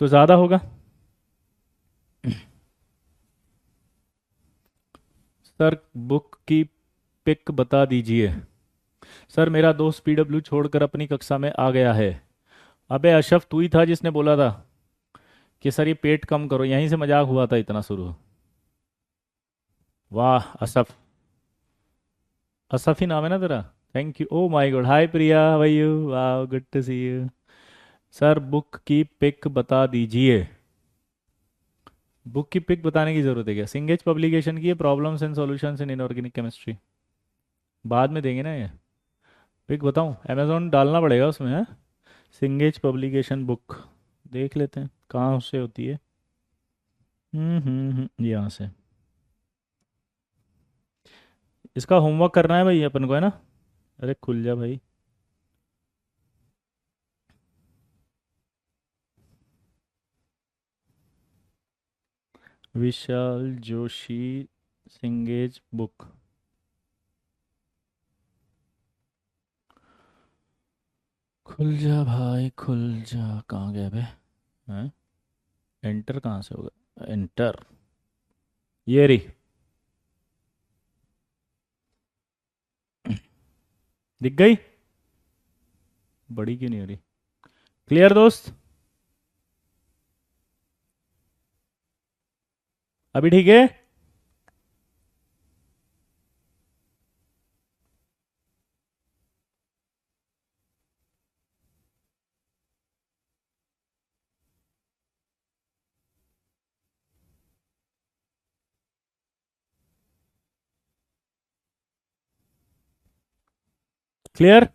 तो ज़्यादा होगा। सर बुक की पिक बता दीजिए। सर मेरा दोस्त पीडब्ल्यू छोड़कर अपनी कक्षा में आ गया है। अबे अशफ, तू ही था जिसने बोला था कि सर ये पेट कम करो, यहीं से मजाक हुआ था इतना शुरू। वाह असफ, असफ ही नाम है ना तेरा। Thank you, oh my god, hi Priya, how are you, वाह good to see you. Sir book की पिक बता दीजिए। बुक की पिक बताने की जरूरत है क्या? सिंगेज पब्लिकेशन की है, problems and solutions in inorganic chemistry. बाद में देंगे ना ये। पिक बताऊं? अमेजोन डालना पड़ेगा उसमें है। सिंगेज पब्लिकेशन बुक, देख लेते हैं कहाँ से होती है। यहाँ से। इसका होमवर्क करना है भाई अपन को, है ना? अरे खुल जा भाई। विशाल जोशी सिंगेज बुक। खुल जा भाई खुल जा, कहाँ गया बे? हैं? एंटर कहाँ से होगा? एंटर, ये रही। दिख गई? बड़ी क्यों नहीं हो रही? क्लियर दोस्त? अभी ठीक है? क्लियर?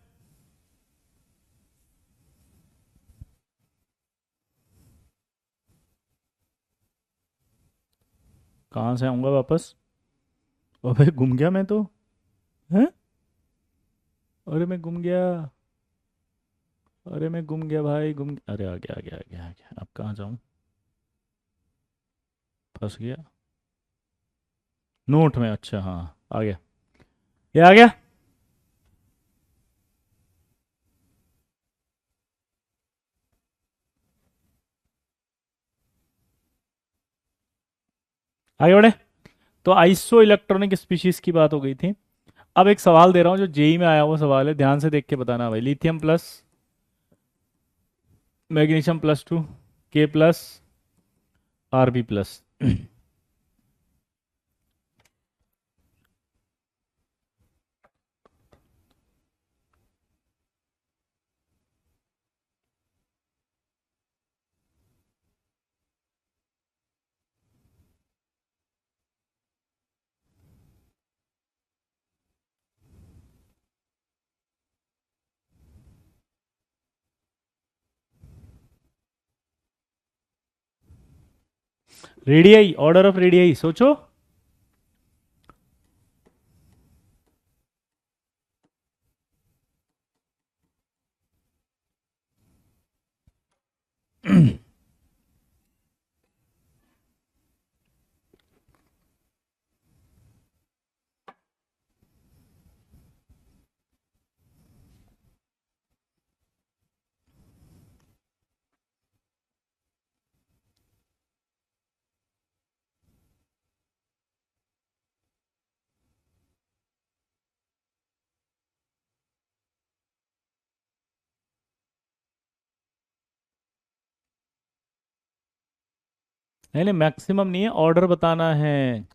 कहाँ से आऊँगा वापस? अबे गुम गया मैं तो। हैं? अरे मैं गुम गया। अरे मैं गुम गया भाई, गुम, अरे आ गया आ गया आ गया आ गया, अब कहाँ जाऊँ? फंस गया। नोट में, अच्छा हाँ, आ गया। ये आ गया। आगे बढ़े। तो आइसो इलेक्ट्रॉनिक स्पीशीज की बात हो गई थी। अब एक सवाल दे रहा हूँ जो जेई में आया हुआ सवाल है, ध्यान से देख के बताना भाई। Lithium plus magnesium plus two, K plus R B plus. Radii, order of radii सोचो। नहीं नहीं, मैक्सिमम नहीं है, ऑर्डर बताना है।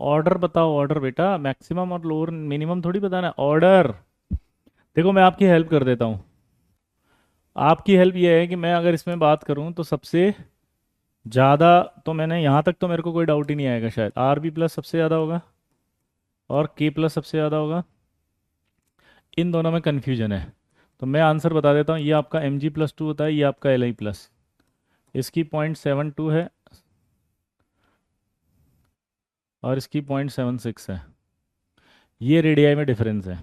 ऑर्डर बताओ, ऑर्डर बेटा, मैक्सिमम और लोअर मिनिमम थोड़ी बताना है, ऑर्डर। देखो मैं आपकी हेल्प कर देता हूँ। आपकी हेल्प ये है कि मैं अगर इसमें बात करूँ तो सबसे ज़्यादा, तो मैंने यहाँ तक तो मेरे को कोई डाउट ही नहीं आएगा, शायद आर बी प्लस सबसे ज़्यादा होगा और के प्लस सबसे ज़्यादा होगा। इन दोनों में कन्फ्यूजन है, तो मैं आंसर बता देता हूँ। ये आपका एम जी प्लस टू होता है, ये आपका एल आई प्लस। इसकी 0.72 है और इसकी 0.76 है। ये रेडियाई में डिफरेंस है।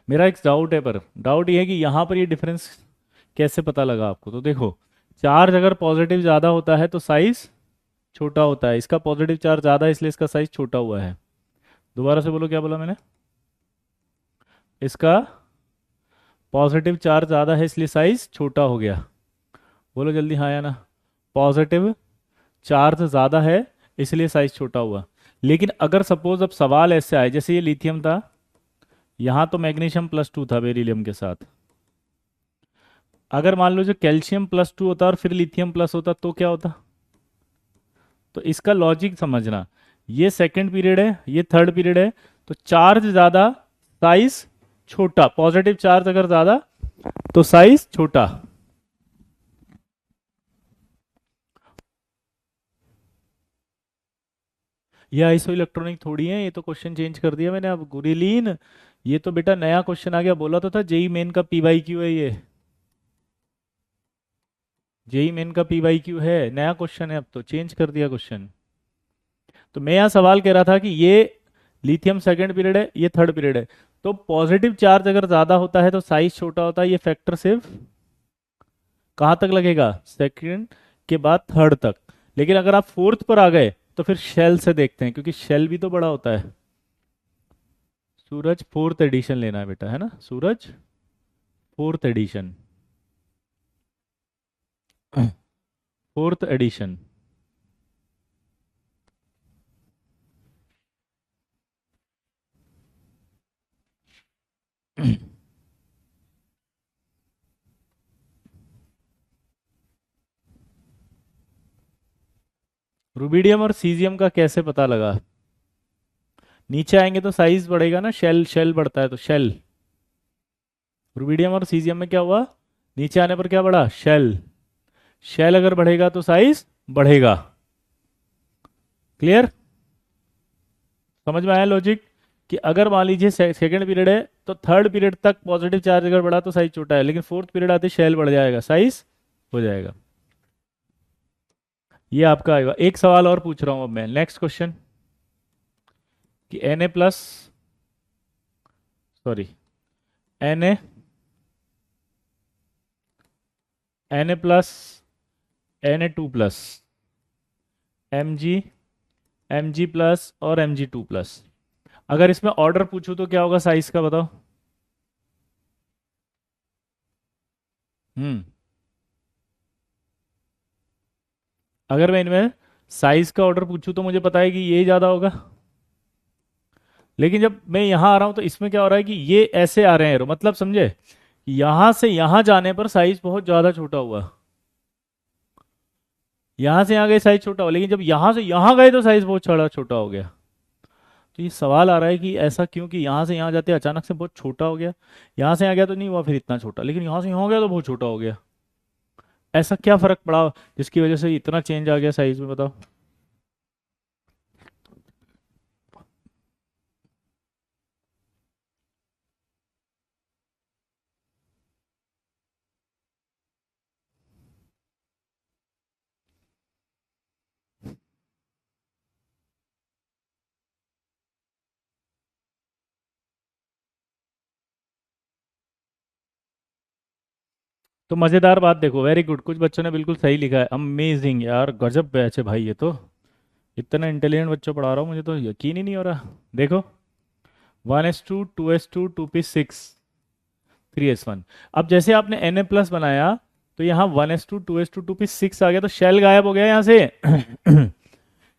मेरा एक डाउट है, पर डाउट ये है कि यहाँ पर ये डिफरेंस कैसे पता लगा आपको? तो देखो, चार्ज अगर पॉजिटिव ज़्यादा होता है तो साइज छोटा होता है। इसका पॉजिटिव चार्ज ज़्यादा है इसलिए इसका साइज छोटा हुआ है। दोबारा से बोलो, क्या बोला मैंने? इसका पॉजिटिव चार्ज ज़्यादा है इसलिए साइज छोटा हो गया। बोलो जल्दी, हाँ या ना? पॉजिटिव चार्ज ज़्यादा है इसलिए साइज छोटा हुआ। लेकिन अगर सपोज अब सवाल ऐसे आए, जैसे ये लिथियम था, यहाँ तो मैग्नीशियम +2 था बेरिलियम के साथ। अगर मान लो जो कैल्शियम +2 होता और फिर लिथियम प्लस होता तो क्या होता? तो इसका लॉजिक समझना। ये सेकंड पीरियड है, ये थर्ड पीरियड है, तो चार्ज ज़्यादा, साइज छोटा। पॉजिटिव चार्ज अगर ज़्यादा तो साइज छोटा। ये आइसो इलेक्ट्रॉनिक थोड़ी है, ये तो क्वेश्चन चेंज कर दिया मैंने अब, गुरिलीन। ये तो बेटा नया क्वेश्चन आ गया, बोला तो था जेई मेन का PYQ है ये। जेई मेन का PYQ है, नया क्वेश्चन है, अब तो चेंज कर दिया क्वेश्चन। तो मैं यहाँ सवाल कह रहा था कि ये लिथियम सेकंड पीरियड है, ये थर्ड पीरियड है, तो पॉजिटिव चार्ज अगर ज्यादा होता है तो साइज छोटा होता है। ये फैक्टर सिर्फ कहाँ तक लगेगा? सेकंड के बाद थर्ड तक। लेकिन अगर आप फोर्थ पर आ गए तो फिर शेल से देखते हैं, क्योंकि शेल भी तो बड़ा होता है। सूरज फोर्थ एडिशन लेना है बेटा, है ना? Suraj fourth edition, fourth edition. Rubidium और सीजियम का कैसे पता लगा? नीचे आएंगे तो साइज बढ़ेगा ना, शेल शेल बढ़ता है तो शेल। रुबिडियम और सीजियम में क्या हुआ? नीचे आने पर क्या बढ़ा? शेल। शेल अगर बढ़ेगा तो साइज बढ़ेगा। क्लियर? समझ में आया लॉजिक? कि अगर मान लीजिए सेकंड पीरियड है तो थर्ड पीरियड तक पॉजिटिव चार्ज अगर बढ़ा तो साइज छोटा है, लेकिन फोर्थ पीरियड आते शेल बढ़ जाएगा, साइज हो जाएगा। ये आपका आएगा। एक सवाल और पूछ रहा हूं अब मैं, नेक्स्ट क्वेश्चन, कि Na+, sorry, Na, Na+, Na2+, Mg, Mg+ और Mg2+। अगर इसमें ऑर्डर पूछूं तो क्या होगा साइज का, बताओ? हम्म अगर मैं इनमें साइज का ऑर्डर पूछूं तो मुझे पता है कि ये ज्यादा होगा। लेकिन जब मैं यहां आ रहा हूं तो इसमें क्या हो रहा है कि ये ऐसे आ रहे हैं, मतलब समझे? यहां से यहां जाने पर साइज बहुत ज्यादा छोटा हुआ, यहां से यहां गए साइज छोटा हुआ, लेकिन जब यहां से यहां गए तो साइज बहुत छोटा छोटा हो गया। तो ये सवाल आ रहा है कि ऐसा क्यों, कि यहां से यहां जाते अचानक से बहुत छोटा हो गया, यहां से आ गया तो नहीं हुआ फिर इतना छोटा, लेकिन यहां से यहां हो गया तो बहुत छोटा हो गया। ऐसा क्या फर्क पड़ा जिसकी वजह से इतना चेंज आ गया साइज में, बताओ? तो मजेदार बात देखो, वेरी गुड, कुछ बच्चों ने बिल्कुल सही लिखा है, अमेजिंग यार, गजब बैच है भाई ये तो। इतना इंटेलिजेंट बच्चों पढ़ा रहा हूँ, मुझे तो यकीन ही नहीं हो रहा। देखो, 1s2 2s2 2p6 3s1। अब जैसे आपने Na+ बनाया तो यहाँ 1s2 2s2 2p6 आ गया, तो शेल गायब हो गया यहाँ से।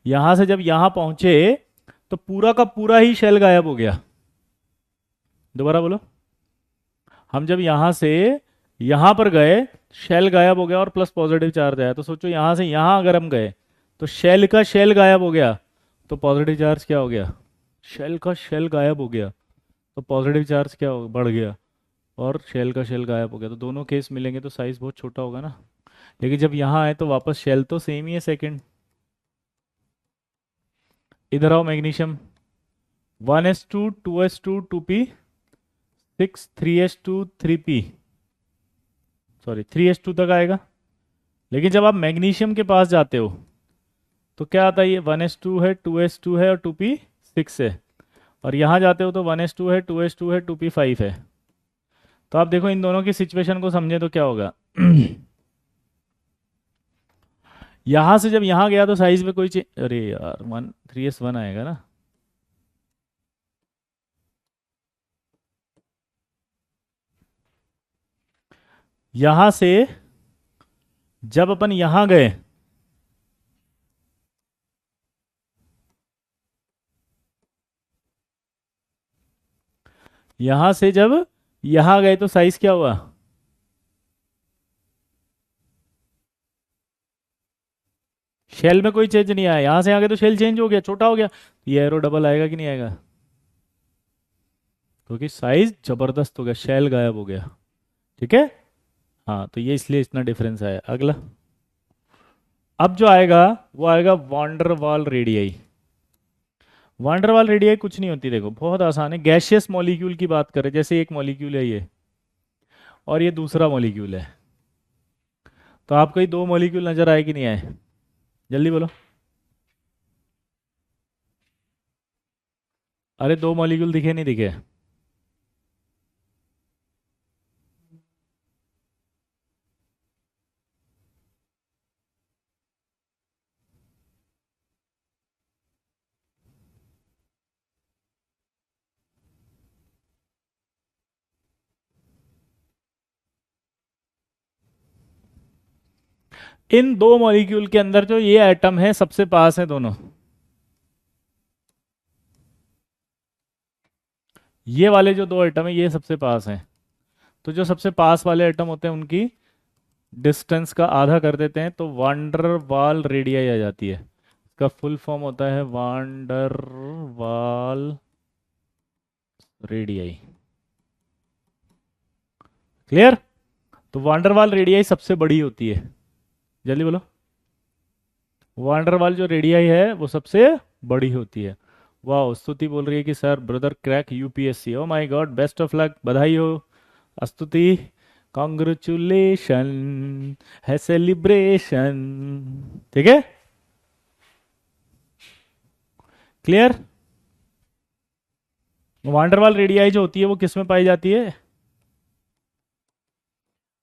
यहाँ से जब यहाँ पहुंचे तो पूरा का पूरा ही शेल गायब हो गया। दोबारा बोलो। हम जब यहाँ से यहाँ पर गए, शेल गायब हो गया और प्लस पॉजिटिव चार्ज आया, तो सोचो यहाँ से यहाँ अगर हम गए तो शेल का शेल गायब हो गया, तो पॉजिटिव चार्ज क्या हो गया? शेल का शेल गायब हो गया तो पॉजिटिव चार्ज क्या हो बढ़ गया, और शेल का शेल गायब हो गया, तो दोनों केस मिलेंगे तो साइज बहुत छोटा होगा ना। लेकिन जब यहाँ आए तो वापस शेल तो सेम ही है सेकंड। इधर आओ, magnesium 1s2 2s2 2p6 3s2 3p। Sorry 3s2 तक आएगा। लेकिन जब आप मैग्नीशियम के पास जाते हो तो क्या आता है, ये 1s2 है, 2s2 है और 2p6 है। और यहाँ जाते हो तो 1s2 है, 2s2 है, 2p5 है। तो आप देखो इन दोनों की सिचुएशन को समझे तो क्या होगा। यहां से जब यहाँ गया तो साइज में कोई चेंज, अरे यार 3s1 आएगा ना। यहां से जब अपन यहां गए, यहां से जब यहां गए तो साइज क्या हुआ, शेल में कोई चेंज नहीं आया। यहां से आगे तो शेल चेंज हो गया, छोटा हो गया। ये एरो डबल आएगा कि नहीं आएगा, क्योंकि साइज जबरदस्त हो गया, शेल गायब हो गया। ठीक है। हाँ तो ये इसलिए इतना डिफरेंस आया। अगला अब जो आएगा वो आएगा वांडरवाल रेडियाई। वांडरवाल रेडियाई कुछ नहीं होती, देखो बहुत आसान है। गैशियस मॉलिक्यूल की बात करें, जैसे एक मॉलिक्यूल है ये और ये दूसरा मॉलिक्यूल है, तो आपको ये दो मॉलिक्यूल नजर आए कि नहीं आए, जल्दी बोलो। अरे दो मॉलिक्यूल दिखे नहीं दिखे। इन दो मॉलिक्यूल के अंदर जो ये एटम है सबसे पास है दोनों, ये वाले जो दो एटम है ये सबसे पास हैं। तो जो सबसे पास वाले एटम होते हैं उनकी डिस्टेंस का आधा कर देते हैं तो वांडर वाल रेडियाई आ जाती है। इसका फुल फॉर्म होता है वांडर वाल रेडियाई। क्लियर। तो वांडर वाल रेडियाई सबसे बड़ी होती है, जल्दी बोलो। वांडर वाल जो रेडियाई है वो सबसे बड़ी होती है। वाह, स्तुति बोल रही है कि sir brother crack UPSC, O my God, best of luck, बधाई हो। स्तुति कॉन्ग्रेचुलेशन, है सेलिब्रेशन। ठीक है। क्लियर। वांडरवाल रेडियाई जो होती है वो किस में पाई जाती है,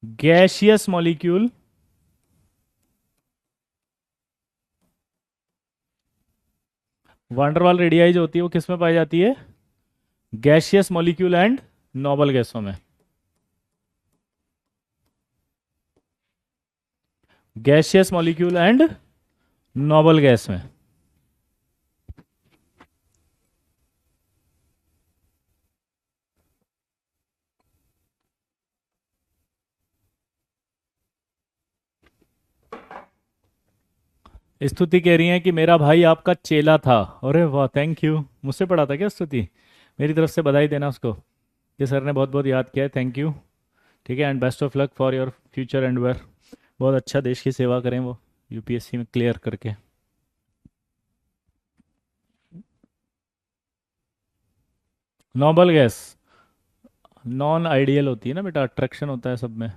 गैशियस मॉलिक्यूल वांडरवाल रेडियाई जो होती है वो किस में पाई जाती है, गैशियस मॉलिक्यूल एंड नोबल गैसों में। Gaseous molecule and noble gas में। स्तुति कह रही है कि मेरा भाई आपका चेला था। अरे वाह, थैंक यू। मुझसे पढ़ा था क्या स्तुति? मेरी तरफ से बधाई देना उसको कि सर ने बहुत बहुत याद किया है। Thank you. ठीक है, and best of luck for your future and where. बहुत अच्छा देश की सेवा करें वो यूपीएससी में क्लियर करके। नोबल गैस नॉन आइडियल होती है ना बेटा, अट्रैक्शन होता है सब में।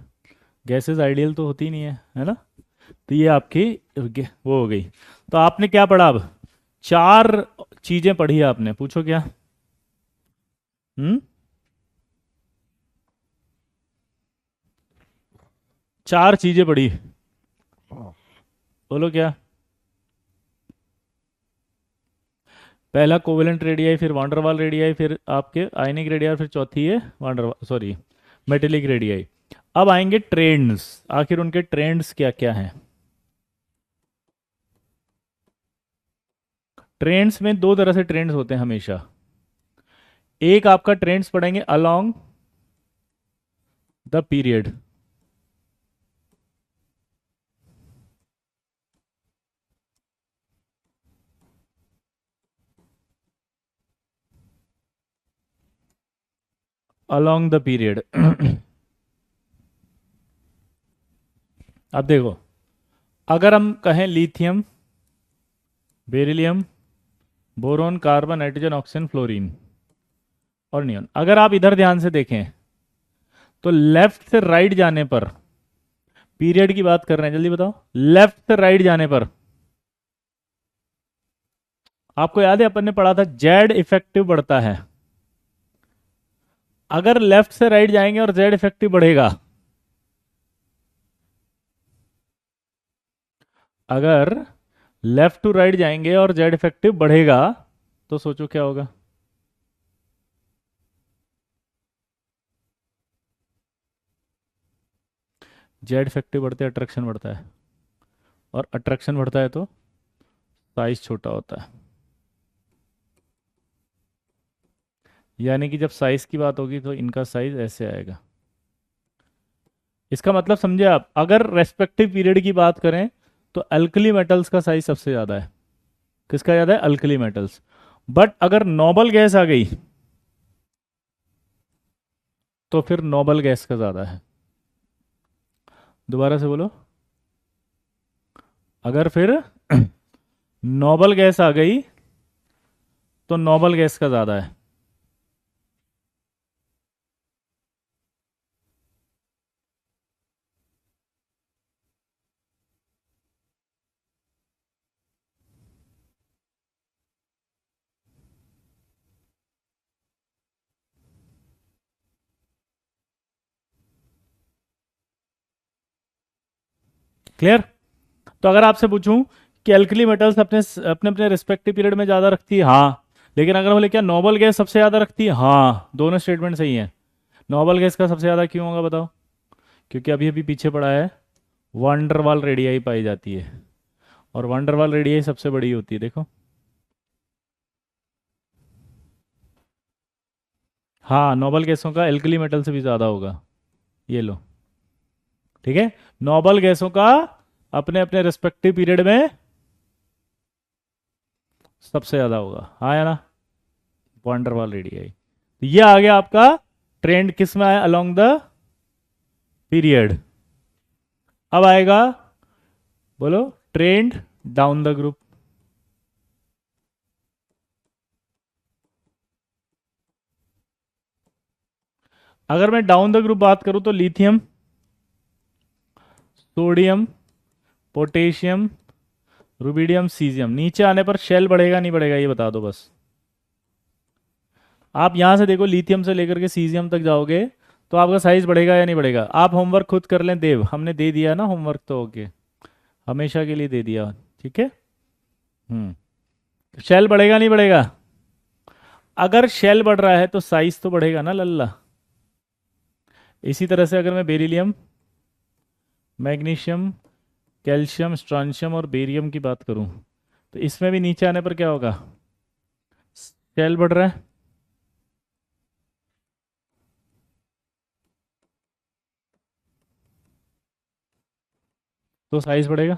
गैसेस आइडियल तो होती नहीं है ना। तो ये आपकी वो हो गई। तो आपने क्या पढ़ा अब, चार चीजें पढ़ी आपने, पूछो क्या। हम्म, चार चीजें पढ़ी, बोलो क्या। पहला कोवेलेंट रेडियाई, फिर वांडरवाल रेडियाई, फिर आपके आयनिक रेडियाई, फिर चौथी है वांडर सॉरी मेटेलिक रेडियाई। अब आएंगे ट्रेंड्स, आखिर उनके ट्रेंड्स क्या क्या हैं। ट्रेंड्स में दो तरह से ट्रेंड्स होते हैं हमेशा। एक आपका ट्रेंड्स पढ़ेंगे along the period, along the period. अब देखो, अगर हम कहें lithium, beryllium, boron, carbon, nitrogen, oxygen, fluorine और नियॉन, अगर आप इधर ध्यान से देखें तो लेफ्ट से राइट जाने पर पीरियड की बात कर रहे हैं, जल्दी बताओ। लेफ्ट से राइट जाने पर, आपको याद है अपन ने पढ़ा था जेड इफेक्टिव बढ़ता है। अगर लेफ्ट से राइट जाएंगे और जेड इफेक्टिव बढ़ेगा, अगर लेफ्ट टू राइट जाएंगे और जेड इफेक्टिव बढ़ेगा, तो सोचो क्या होगा। जेड इफेक्टिव बढ़ते अट्रैक्शन बढ़ता है, और अट्रैक्शन बढ़ता है तो साइज छोटा होता है। यानी कि जब साइज की बात होगी तो इनका साइज ऐसे आएगा। इसका मतलब समझे आप, अगर रेस्पेक्टिव पीरियड की बात करें तो अल्कली मेटल्स का साइज सबसे ज्यादा है। किसका ज्यादा है? Alkali metals. बट अगर नोबल गैस आ गई तो फिर नोबल गैस का ज्यादा है। दोबारा से बोलो। अगर फिर नोबल गैस आ गई तो नोबल गैस का ज्यादा है। क्लियर? तो अगर आपसे पूछूं कि अल्कली मेटल्स अपने अपने अपने रिस्पेक्टिव पीरियड में ज्यादा रखती है, हाँ। लेकिन अगर बोले क्या नोबल गैस सबसे ज्यादा रखती है, हाँ। दोनों स्टेटमेंट सही है। नोबल गैस का सबसे ज्यादा क्यों होगा बताओ? क्योंकि अभी अभी पीछे पड़ा है, वंडरवाल रेडियाई पाई जाती है, और वंडरवाल रेडियाई सबसे बड़ी होती है, देखो। हाँ, नोबल गैसों का एल्कली मेटल से भी ज्यादा होगा। ये लो, ठीक है। नोबल गैसों का अपने अपने रिस्पेक्टिव पीरियड में सबसे ज्यादा होगा, हाँ या ना? Van der Waals radii. तो ये आ गया आपका ट्रेंड, किस में आया? Along the period. अब आएगा, बोलो, ट्रेंड डाउन द ग्रुप। अगर मैं डाउन द ग्रुप बात करूं तो lithium, sodium, potassium, rubidium, caesium. नीचे आने पर शेल बढ़ेगा नहीं बढ़ेगा, ये बता दो बस। आप यहां से देखो, लिथियम से लेकर के सीजियम तक जाओगे तो आपका साइज बढ़ेगा या नहीं बढ़ेगा? आप होमवर्क खुद कर लें, देव हमने दे दिया ना होमवर्क, तो ओके, हमेशा के लिए दे दिया, ठीक है। शेल बढ़ेगा नहीं बढ़ेगा? अगर शेल बढ़ रहा है तो साइज तो बढ़ेगा ना लल्ला। इसी तरह से अगर मैं बेरिलियम, मैग्नीशियम, कैल्शियम, स्ट्रॉन्शियम और बेरियम की बात करूं, तो इसमें भी नीचे आने पर क्या होगा? शेल बढ़ रहा है तो साइज बढ़ेगा।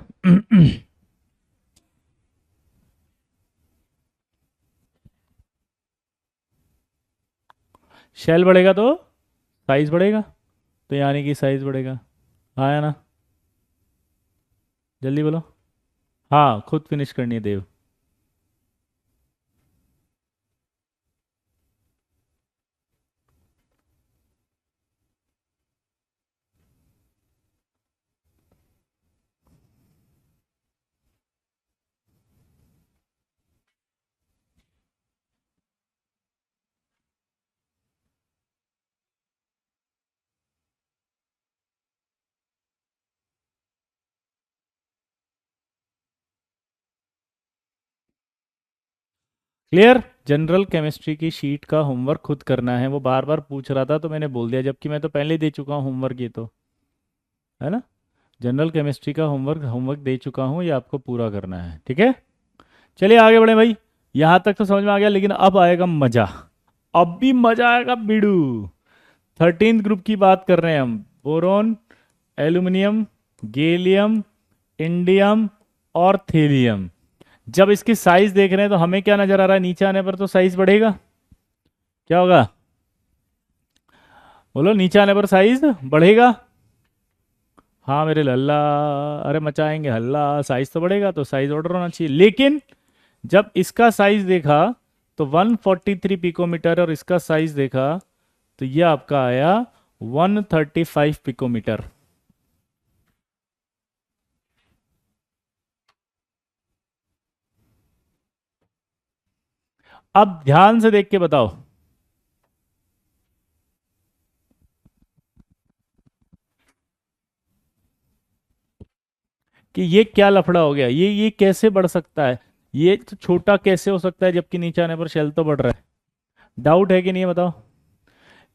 शेल बढ़ेगा तो साइज बढ़ेगा, तो यानी कि साइज बढ़ेगा, हाँ या ना? जल्दी बोलो। हाँ, खुद फिनिश करनी है देव। क्लियर? जनरल केमिस्ट्री की शीट का होमवर्क खुद करना है। वो बार बार पूछ रहा था तो मैंने बोल दिया, जबकि मैं तो पहले ही दे चुका हूँ होमवर्क, ये तो है ना। जनरल केमिस्ट्री का होमवर्क होमवर्क दे चुका हूँ, ये आपको पूरा करना है, ठीक है। चलिए आगे बढ़े भाई। यहाँ तक तो समझ में आ गया, लेकिन अब आएगा मजा। अब भी मजा आएगा बिडू। 13th ग्रुप की बात कर रहे हैं हम। बोरोन, एल्यूमिनियम, गैलियम, इंडियम और थेलियम। जब इसकी साइज देख रहे हैं तो हमें क्या नजर आ रहा है? नीचे आने पर तो साइज बढ़ेगा। क्या होगा? बोलो, नीचे आने पर साइज बढ़ेगा। हाँ मेरे लल्ला, अरे मचाएंगे हल्ला, साइज तो बढ़ेगा तो साइज ऑर्डर होना चाहिए। लेकिन जब इसका साइज देखा तो 143 पिकोमीटर, और इसका साइज देखा तो ये आपका आया 135 पिकोमीटर। अब ध्यान से देख के बताओ कि ये क्या लफड़ा हो गया, ये कैसे बढ़ सकता है, ये तो छोटा कैसे हो सकता है जबकि नीचे आने पर शेल तो बढ़ रहा है। डाउट है कि नहीं है बताओ।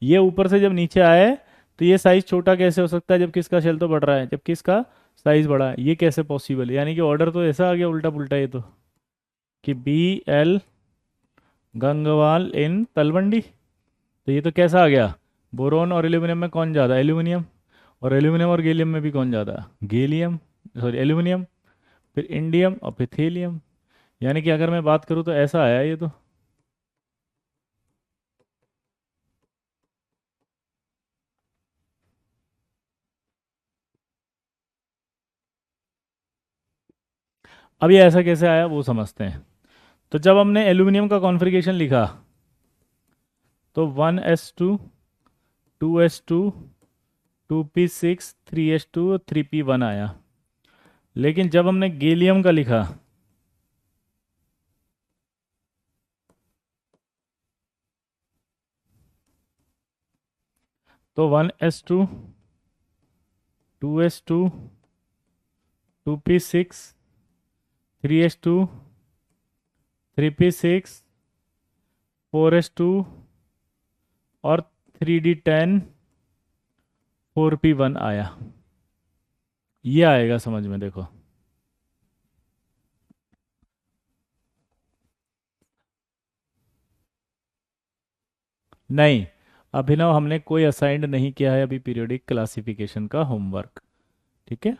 ये ऊपर से जब नीचे आए तो ये साइज छोटा कैसे हो सकता है जबकि इसका शेल तो बढ़ रहा है, जबकि इसका साइज बड़ा है, ये कैसे पॉसिबल है? यानी कि ऑर्डर तो ऐसा आ गया उल्टा पुल्टा ये तो, कि बी एल गंगवाल इन तलवंडी। तो ये तो कैसा आ गया, बोरोन और एल्यूमिनियम में कौन ज़्यादा, एल्यूमिनियम। और एल्यूमिनियम और गैलियम में भी कौन ज़्यादा, गैलियम, सॉरी एल्यूमिनियम। फिर इंडियम और फिर थेलियम। यानी कि अगर मैं बात करूँ तो ऐसा आया ये तो। अब ये ऐसा कैसे आया वो समझते हैं। तो जब हमने एल्यूमिनियम का कॉन्फ़िगरेशन लिखा तो 1s2 2s2 2p6 3s2 और 3p1 आया। लेकिन जब हमने गैलियम का लिखा तो 1s2 2s2 2p6 3s2 3p6 4s2 और 3d10 4p1 आया। ये आएगा समझ में, देखो। नहीं, अभिनव हमने कोई असाइंड नहीं किया है अभी पीरियोडिक क्लासिफिकेशन का होमवर्क, ठीक है।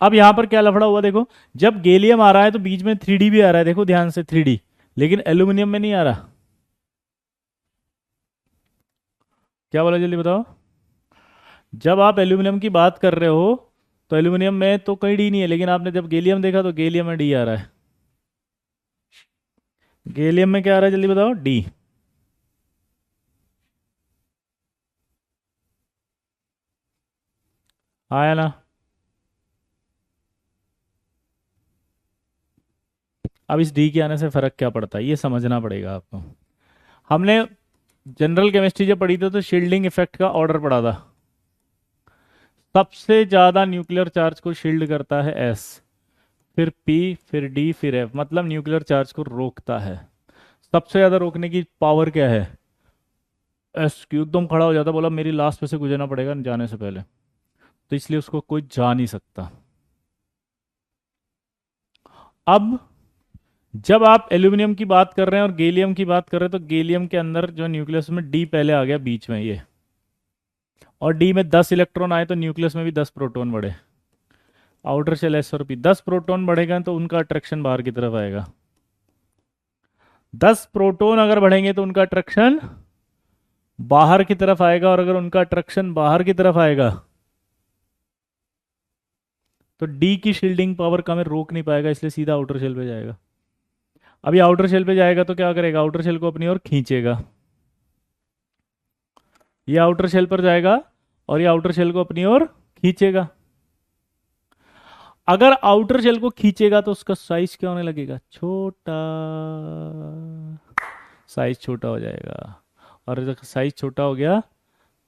अब यहां पर क्या लफड़ा हुआ देखो, जब गैलियम आ रहा है तो बीच में 3D भी आ रहा है, देखो ध्यान से 3D, लेकिन एल्यूमिनियम में नहीं आ रहा। क्या बोला जल्दी बताओ। जब आप एल्यूमिनियम की बात कर रहे हो तो एल्यूमिनियम में तो कहीं डी नहीं है, लेकिन आपने जब गैलियम देखा तो गैलियम में डी आ रहा है। गैलियम में क्या आ रहा है जल्दी बताओ, डी। आया ना। अब इस डी के आने से फर्क क्या पड़ता है ये समझना पड़ेगा आपको। हमने जनरल केमिस्ट्री जब पढ़ी थी तो शील्डिंग इफेक्ट का ऑर्डर पढ़ा था। सबसे ज्यादा न्यूक्लियर चार्ज को शील्ड करता है एस, फिर पी, फिर डी, फिर एफ, मतलब न्यूक्लियर चार्ज को रोकता है। सबसे ज्यादा रोकने की पावर क्या है, एस की। एकदम खड़ा हो जाता, बोला मेरी लास्ट पे से गुजरना पड़ेगा जाने से पहले, तो इसलिए उसको कोई जा नहीं सकता। अब जब आप एल्यूमिनियम की बात कर रहे हैं और गैलियम की बात कर रहे हैं तो गैलियम के अंदर जो न्यूक्लियस में डी पहले आ गया बीच में ये, और डी में 10 इलेक्ट्रॉन आए तो न्यूक्लियस में भी 10 प्रोटॉन बढ़े। आउटर शेल एस और पी, 10 प्रोटॉन बढ़ेगा तो उनका अट्रैक्शन बाहर की तरफ आएगा। 10 प्रोटॉन अगर बढ़ेंगे तो उनका अट्रैक्शन बाहर की तरफ आएगा, और अगर उनका अट्रैक्शन बाहर की तरफ आएगा तो डी की शील्डिंग पावर का में रोक नहीं पाएगा, इसलिए सीधा आउटर शेल पे जाएगा। अभी आउटर शेल पे जाएगा तो क्या करेगा, आउटर शेल को अपनी ओर खींचेगा। ये आउटर शेल पर जाएगा और ये आउटर शेल को अपनी ओर खींचेगा। अगर आउटर शेल को खींचेगा तो उसका साइज क्या होने लगेगा, छोटा, साइज छोटा हो जाएगा। और जब साइज छोटा हो गया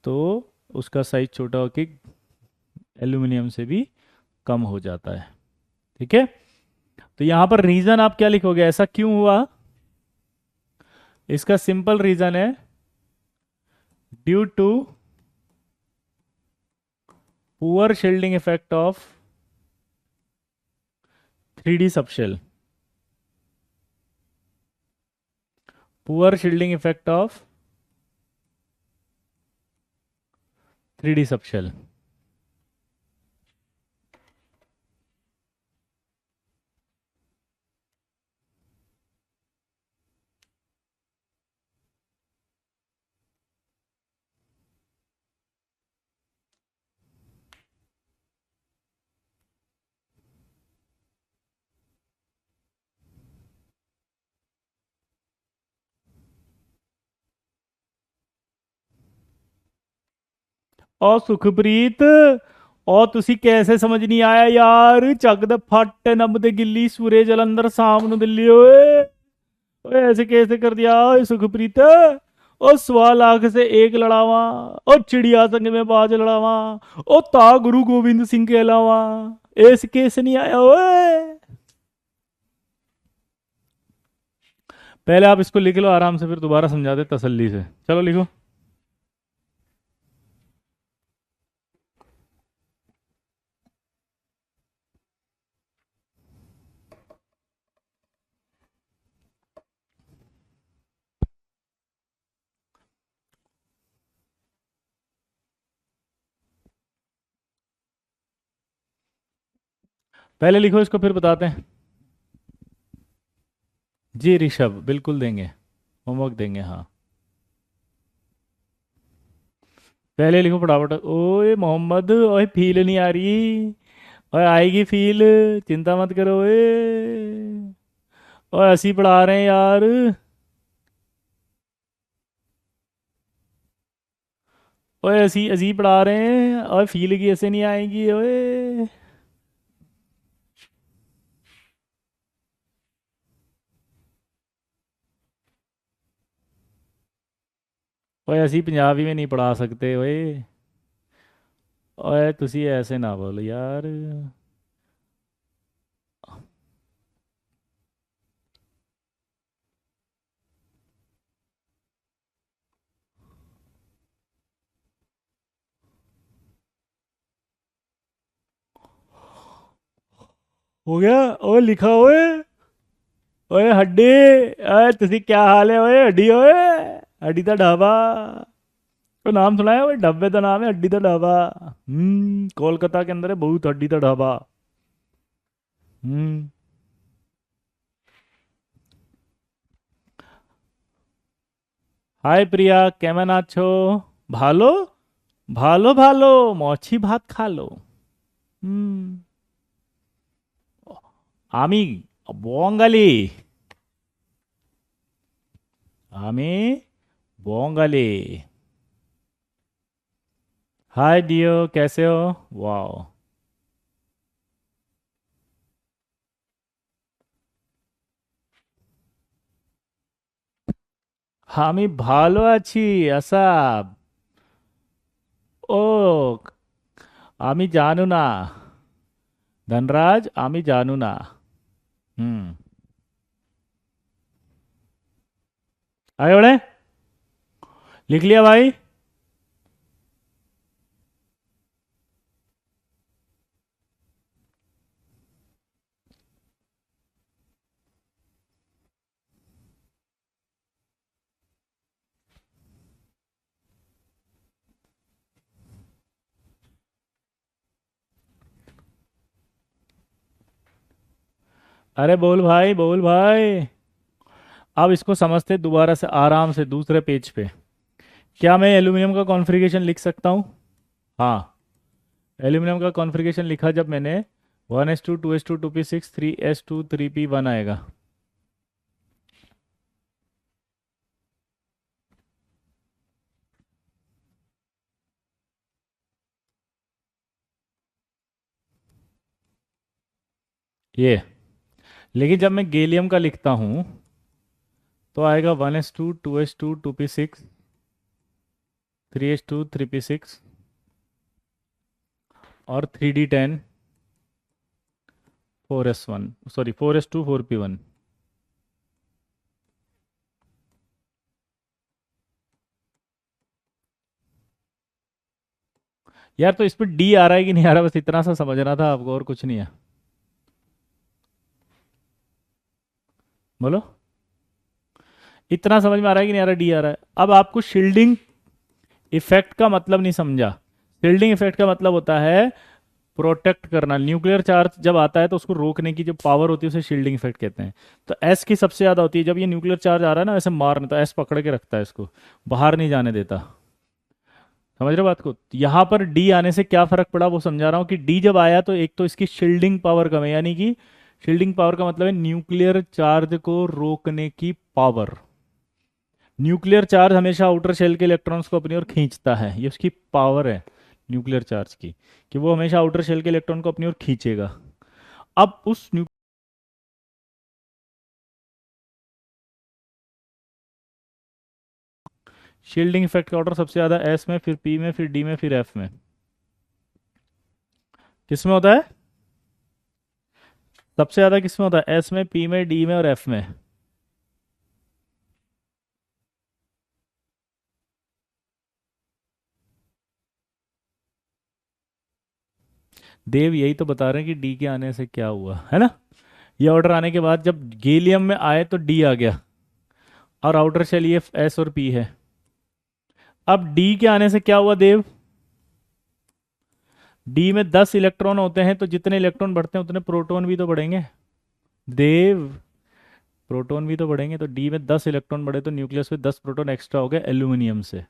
तो उसका साइज छोटा होकर एल्यूमिनियम से भी कम हो जाता है, ठीक है। तो यहां पर रीजन आप क्या लिखोगे, ऐसा क्यों हुआ? इसका सिंपल रीजन है due to poor shielding effect of 3D subshell. Poor shielding effect of 3D subshell. और सुखप्रीत, और ਤੁਸੀਂ कैसे समझ नहीं आया यार, ਚੱਕ ਦੇ ਫੱਟ ਨੱਬ ਦੇ ਗਿੱਲੀ ਸੂਰੇ ਜਲੰਧਰ ਸ਼ਾਮ ਨੂੰ ਦਿੱਲੀ ਓਏ। ओए ऐसे कैसे कर दिया ओए सुखप्रीत। ओ 1.25 लाख से एक लड़ावा। ओ चिड़िया संग में बाज लड़ावा। ओ ता गुरु गोविंद सिंह के अलावा। ऐसे कैसे नहीं आया ओए। पहले आप इसको लिख लो आराम से, फिर दोबारा समझा दे तसल्ली से। चलो लिखो। पहले लिखो इसको, फिर बताते हैं। जी ऋषभ, बिल्कुल देंगे, होमवर्क देंगे, हाँ। पहले लिखो फटाफट। ओए मोहम्मद, ओए फील नहीं आ रही। ओए आएगी फील, चिंता मत करो ओए। ओए ऐसी पढ़ा रहे हैं यार। ओए ऐसी अजीब पढ़ा रहे हैं, ओए फील की ऐसे नहीं आएगी ओए। ओए ऐसी पंजाबी में नहीं पढ़ा सकते ओए। ओए तुसी ऐसे ना बोलो यार। हो गया। ओए लिखा ओए। ओए हड्डी, ओए तुसी क्या हाल है ओए हड्डी ओए। हड्डी दा ढाबा। तो नाम सुना है ओए, ढाबे का नाम है हड्डी दा ढाबा। कोलकाता के अंदर है बहुत हड्डी दा ढाबा। हम्म। हाय प्रिया, केमन आछो। भालो, भालो भालो, मौछी भात खा लो। हम्म। आमी बोंगाली। आमी बोंगाली। हाय डियो, कैसे हो। वाओ। हामी ভালো আছি আসাব। ও আমি জানু না। धनराज आमी जानू ना। हम्म। आगे बढ़े। लिख लिया भाई। अरे बोल भाई, बोल भाई। अब इसको समझते दोबारा से आराम से दूसरे पेज पे। क्या मैं एल्यूमिनियम का कॉन्फ़िगरेशन लिख सकता हूँ। हाँ। एल्यूमिनियम का कॉन्फ़िगरेशन लिखा जब मैंने, 1s2 2s2 2p6 3s2 3p1 आएगा। ये, लेकिन जब मैं गैलियम का लिखता हूँ तो आएगा 1s2 2s2 2p6 3s2 3p6 और 3d10 4s1, sorry 4s2 4p1। यार तो इस पर डी आ रहा है कि नहीं आ रहा, बस इतना सा समझना था आपको, और कुछ नहीं है। बोलो, इतना समझ में आ रहा है कि नहीं आ रहा, डी आ रहा है। अब आपको शील्डिंग इफेक्ट का मतलब नहीं समझा। शील्डिंग इफेक्ट का मतलब होता है प्रोटेक्ट करना। न्यूक्लियर चार्ज जब आता है तो उसको रोकने की जो पावर होती है उसे शील्डिंग इफेक्ट कहते हैं। तो एस की सबसे ज्यादा होती है जब ये न्यूक्लियर चार्ज आ रहा है ना, ऐसे मारने, तो एस पकड़ के रखता है इसको, बाहर नहीं जाने देता। समझ रहे हो बात को। यहाँ पर डी आने से क्या फर्क पड़ा वो समझा रहा हूँ कि डी जब आया तो एक तो इसकी शील्डिंग पावर कम है, यानी कि शील्डिंग पावर का मतलब है न्यूक्लियर चार्ज को रोकने की पावर। न्यूक्लियर चार्ज हमेशा आउटर शेल के इलेक्ट्रॉन्स को अपनी ओर खींचता है, ये उसकी पावर है न्यूक्लियर चार्ज की, कि वो हमेशा आउटर शेल के इलेक्ट्रॉन को अपनी ओर खींचेगा। अब उस शील्डिंग इफेक्ट का ऑर्डर सबसे ज़्यादा एस में, फिर पी में, फिर डी में, फिर एफ में। किस में होता है सबसे ज़्यादा? किस में होता है? एस में, पी में, डी में और एफ में। देव यही तो बता रहे हैं कि डी के आने से क्या हुआ है ना। ये ऑर्डर आने के बाद जब गैलियम में आए तो डी आ गया, और आउटर शेल ये एस और पी है। अब डी के आने से क्या हुआ देव? डी में 10 इलेक्ट्रॉन होते हैं, तो जितने इलेक्ट्रॉन बढ़ते हैं उतने प्रोटॉन भी तो बढ़ेंगे देव। प्रोटॉन भी तो बढ़ेंगे, तो डी में 10 इलेक्ट्रॉन बढ़े तो न्यूक्लियस में 10 प्रोटॉन एक्स्ट्रा हो गए एल्यूमिनियम से।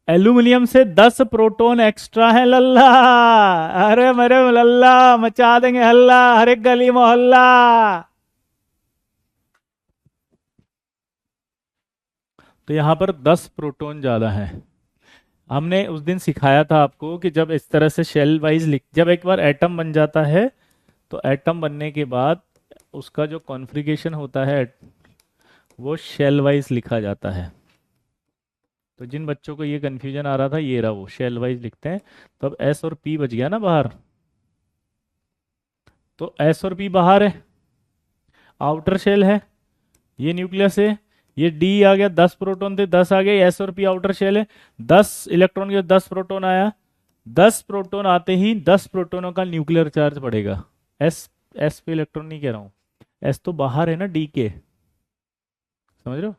एल्यूमिनियम से 10 प्रोटॉन एक्स्ट्रा है लल्ला। अरे मेरे लल्ला, मचा देंगे हल्ला हर एक गली मोहल्ला। तो यहां पर 10 प्रोटॉन ज्यादा है। हमने उस दिन सिखाया था आपको कि जब इस तरह से शेल वाइज लिख, जब एक बार एटम बन जाता है तो एटम बनने के बाद उसका जो कॉन्फ़िगरेशन होता है वो शेल वाइज लिखा जाता है। तो जिन बच्चों को ये कन्फ्यूजन आ रहा था, ये रहा वो शेल वाइज लिखते हैं। तो अब एस और पी बच गया ना बाहर, तो एस और पी बाहर है, आउटर शेल है, ये न्यूक्लियस है, ये डी आ गया, 10 प्रोटॉन थे 10 आ गए, एस और पी आउटर शेल है, 10 इलेक्ट्रॉन के 10 प्रोटॉन आया। 10 प्रोटॉन आते ही 10 प्रोटॉनों का न्यूक्लियर चार्ज बढ़ेगा। एस, एस पे इलेक्ट्रॉन नहीं कह रहा हूँ, एस तो बाहर है ना डी के, समझ रहे हो?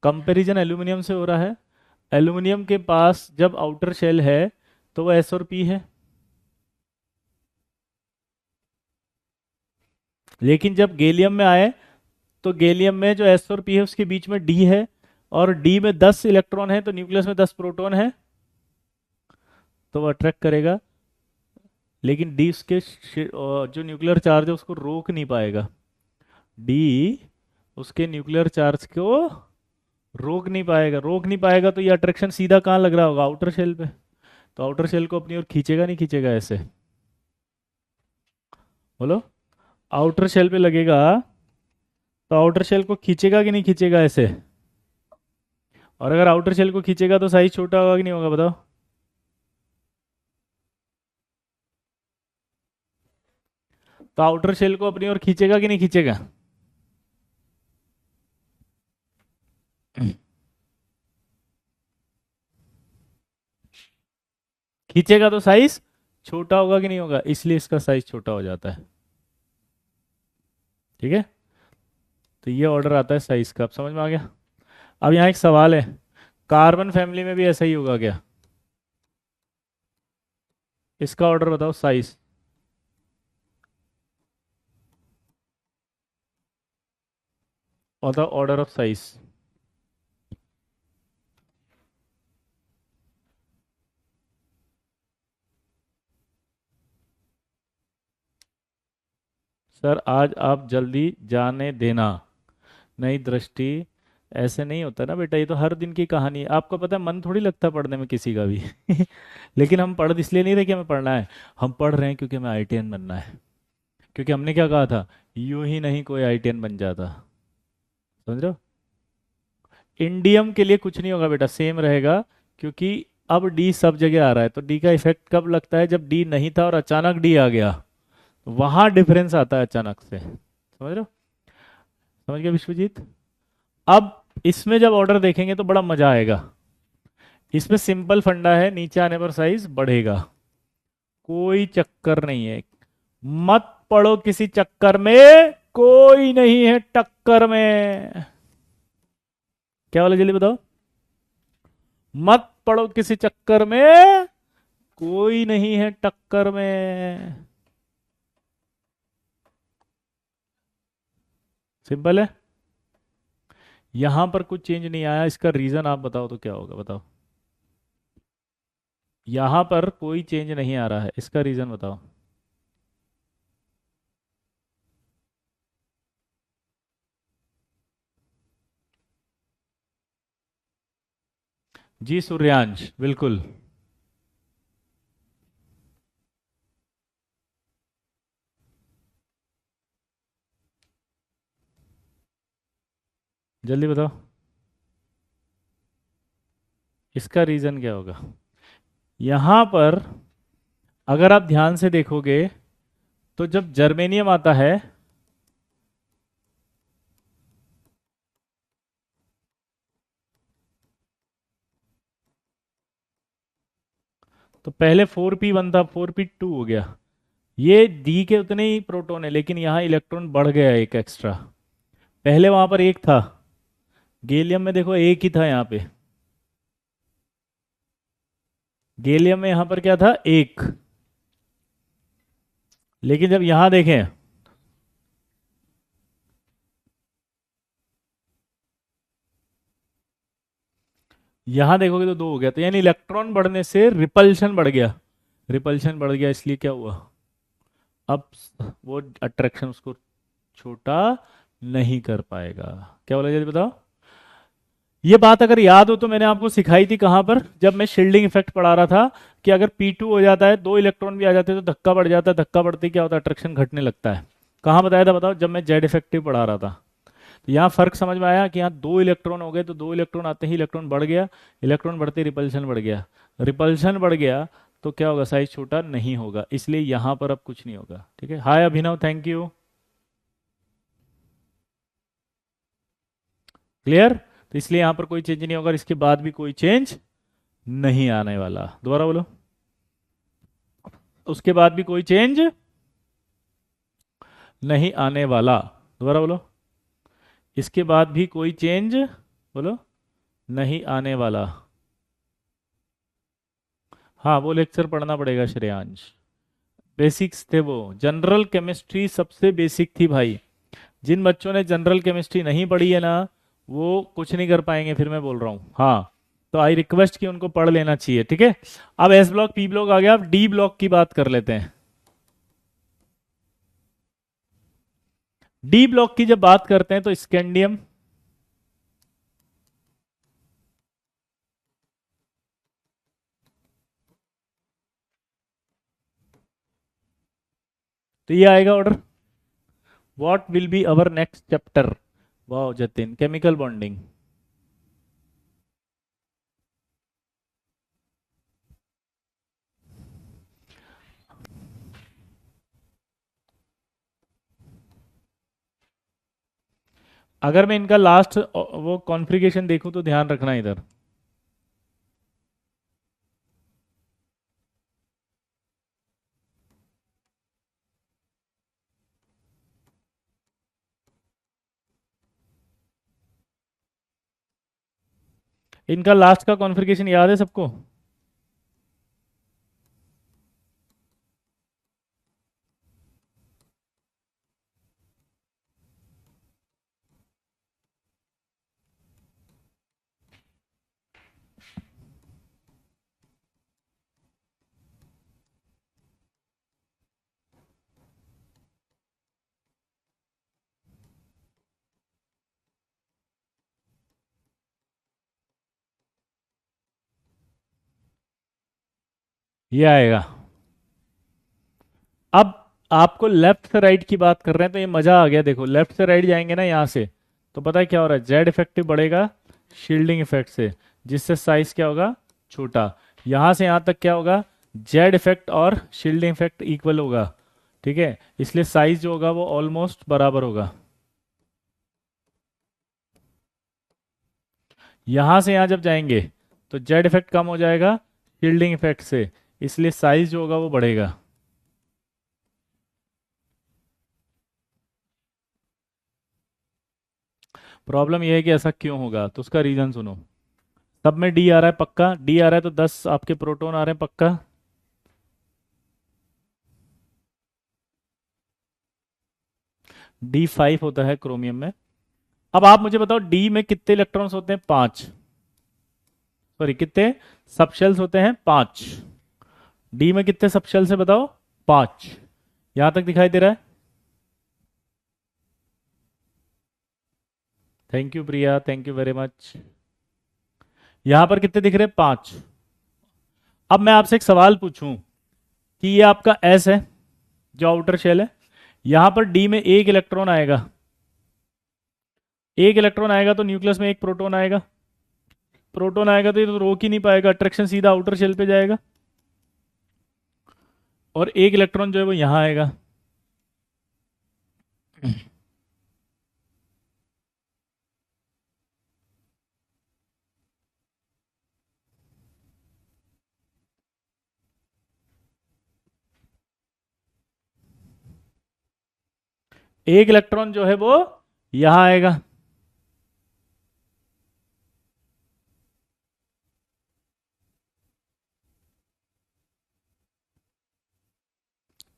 कंपैरिजन एल्यूमिनियम से हो रहा है। एल्यूमिनियम के पास जब आउटर शेल है तो वो एस और पी है, लेकिन जब गैलियम में आए तो गैलियम में जो एस और पी है उसके बीच में डी है, और डी में 10 इलेक्ट्रॉन है तो न्यूक्लियस में 10 प्रोटॉन है, तो वो अट्रैक्ट करेगा। लेकिन डी उसके जो न्यूक्लियर चार्ज है उसको रोक नहीं पाएगा। डी उसके न्यूक्लियर चार्ज को रोक नहीं पाएगा, रोक नहीं पाएगा, तो ये अट्रैक्शन सीधा कहाँ लग रहा होगा? आउटर शेल पे। तो आउटर शेल को अपनी ओर खींचेगा नहीं खींचेगा ऐसे? बोलो। आउटर शेल पे लगेगा तो आउटर शेल को खींचेगा कि नहीं खींचेगा ऐसे? और अगर आउटर शेल को खींचेगा तो साइज छोटा होगा कि नहीं होगा, बताओ? तो आउटर शेल को अपनी ओर खींचेगा कि नहीं खींचेगा? खींचेगा तो साइज छोटा होगा कि नहीं होगा, इसलिए इसका साइज छोटा हो जाता है। ठीक है, तो ये ऑर्डर आता है साइज का, अब समझ में आ गया? अब यहाँ एक सवाल है, कार्बन फैमिली में भी ऐसा ही होगा क्या? इसका ऑर्डर बताओ साइज। और the order of size. Sir आज आप जल्दी जाने देना, नई दृष्टि। ऐसे नहीं होता ना बेटा, ये तो हर दिन की कहानी है। आपको पता है मन थोड़ी लगता पढ़ने में किसी का भी लेकिन हम पढ़ इसलिए नहीं रहे कि हमें पढ़ना है, हम पढ़ रहे हैं क्योंकि हमें आईटीएन बनना है। क्योंकि हमने क्या कहा था, यूं ही नहीं कोई आईटीएन बन जाता। समझ रहे हो? इंडियम के लिए कुछ नहीं होगा बेटा, सेम रहेगा। क्योंकि अब डी सब जगह आ रहा है, तो डी का इफेक्ट कब लगता है? जब डी नहीं था और अचानक डी आ गया, वहां डिफरेंस आता है अचानक से। समझ रहे हो? समझ गए विश्वजीत? अब इसमें जब ऑर्डर देखेंगे तो बड़ा मजा आएगा। इसमें सिंपल फंडा है, नीचे आने पर साइज बढ़ेगा, कोई चक्कर नहीं है। मत पड़ो किसी चक्कर में, कोई नहीं है टक्कर में। क्या बोले जल्दी बताओ? मत पड़ो किसी चक्कर में, कोई नहीं है टक्कर में। सिंपल है। यहां पर कुछ चेंज नहीं आया, इसका रीजन आप बताओ तो क्या होगा, बताओ? यहां पर कोई चेंज नहीं आ रहा है, इसका रीजन बताओ? जी सूर्यांश, बिल्कुल। जल्दी बताओ। इसका रीजन क्या होगा? यहां पर अगर आप ध्यान से देखोगे तो जब जर्मेनियम आता है तो पहले 4p1 था, 4p2 हो गया। ये डी के उतने ही प्रोटॉन है, लेकिन यहाँ इलेक्ट्रॉन बढ़ गया एक एक्स्ट्रा। पहले वहां पर एक था, गैलियम में देखो एक ही था यहाँ पे, गैलियम में यहाँ पर क्या था, एक। लेकिन जब यहां देखें, यहां देखोगे तो दो हो गया, तो यानी इलेक्ट्रॉन बढ़ने से रिपल्शन बढ़ गया। रिपल्शन बढ़ गया, इसलिए क्या हुआ, अब वो अट्रैक्शन उसको छोटा नहीं कर पाएगा। क्या बोला, जल्दी बताओ। ये बात अगर याद हो तो मैंने आपको सिखाई थी कहां पर, जब मैं शील्डिंग इफेक्ट पढ़ा रहा था, कि अगर P2 हो जाता है, दो इलेक्ट्रॉन भी आ जाते हैं तो धक्का बढ़ जाता है, धक्का बढ़ते ही क्या होता है, अट्रैक्शन घटने लगता है। कहाँ बताया था बताओ, जब मैं जेड इफेक्टिव पढ़ा रहा था। तो यहाँ फर्क समझ में आया कि यहाँ दो इलेक्ट्रॉन हो गए, तो दो इलेक्ट्रॉन आते ही इलेक्ट्रॉन बढ़ गया, इलेक्ट्रॉन बढ़ते रिपल्शन बढ़ गया, रिपल्शन बढ़ गया तो क्या होगा, साइज छोटा नहीं होगा, इसलिए यहाँ पर अब कुछ नहीं होगा। ठीक है, हाय अभिनव, थैंक यू। क्लियर? तो इसलिए यहाँ पर कोई चेंज नहीं होगा, इसके बाद भी कोई चेंज नहीं आने वाला। दोबारा बोलो, उसके बाद भी कोई चेंज नहीं आने वाला। दोबारा बोलो, इसके बाद भी कोई चेंज, बोलो, नहीं आने वाला। हाँ, वो लेक्चर पढ़ना पड़ेगा श्रेयांश, बेसिक्स थे वो, जनरल केमिस्ट्री सबसे बेसिक थी भाई। जिन बच्चों ने जनरल केमिस्ट्री नहीं पढ़ी है ना, वो कुछ नहीं कर पाएंगे, फिर मैं बोल रहा हूँ। हाँ, तो आई रिक्वेस्ट कि उनको पढ़ लेना चाहिए। ठीक है, अब एस ब्लॉक पी ब्लॉक आ गया, अब डी ब्लॉक की बात कर लेते हैं। डी ब्लॉक की जब बात करते हैं तो स्कैंडियम, तो ये आएगा order. What will be our next chapter? वाह जतिन, केमिकल बॉन्डिंग। अगर मैं इनका लास्ट वो कॉन्फ़िगरेशन देखूं तो ध्यान रखना इधर, इनका लास्ट का कॉन्फ़िगरेशन याद है सबको? ये आएगा। अब आपको लेफ्ट से राइट की बात कर रहे हैं तो ये मजा आ गया। देखो लेफ्ट से राइट जाएंगे ना यहाँ से, तो पता है क्या हो रहा है, जेड इफेक्टिव बढ़ेगा शील्डिंग इफेक्ट से, जिससे साइज क्या होगा, छोटा। यहाँ से यहाँ तक क्या होगा, जेड इफेक्ट और शील्डिंग इफेक्ट इक्वल होगा। ठीक है, इसलिए साइज जो होगा वो ऑलमोस्ट बराबर होगा। यहाँ से यहाँ जब जाएंगे तो जेड इफेक्ट कम हो जाएगा शील्डिंग इफेक्ट से, इसलिए साइज जो होगा वो बढ़ेगा। प्रॉब्लम यह है कि ऐसा क्यों होगा, तो उसका रीजन सुनो। सब में डी आ रहा है पक्का, डी आ रहा है तो 10 आपके प्रोटॉन आ रहे हैं पक्का। D5 होता है क्रोमियम में। अब आप मुझे बताओ डी में कितने इलेक्ट्रॉन्स होते हैं, 5। सॉरी, कितने सबशेल्स होते हैं, 5। डी में कितने सबशेल्स है बताओ, 5। यहां तक दिखाई दे रहा है? Thank you Priya, thank you very much. यहां पर कितने दिख रहे हैं, 5। अब मैं आपसे एक सवाल पूछूं कि ये आपका एस है जो आउटर शेल है, यहां पर डी में एक इलेक्ट्रॉन आएगा, एक इलेक्ट्रॉन आएगा तो न्यूक्लियस में एक प्रोटॉन आएगा। प्रोटॉन आएगा तो ये तो रोक ही नहीं पाएगा, अट्रैक्शन सीधा आउटर शेल पे जाएगा, और एक इलेक्ट्रॉन जो है वो यहां आएगा। एक इलेक्ट्रॉन जो है वो यहां आएगा।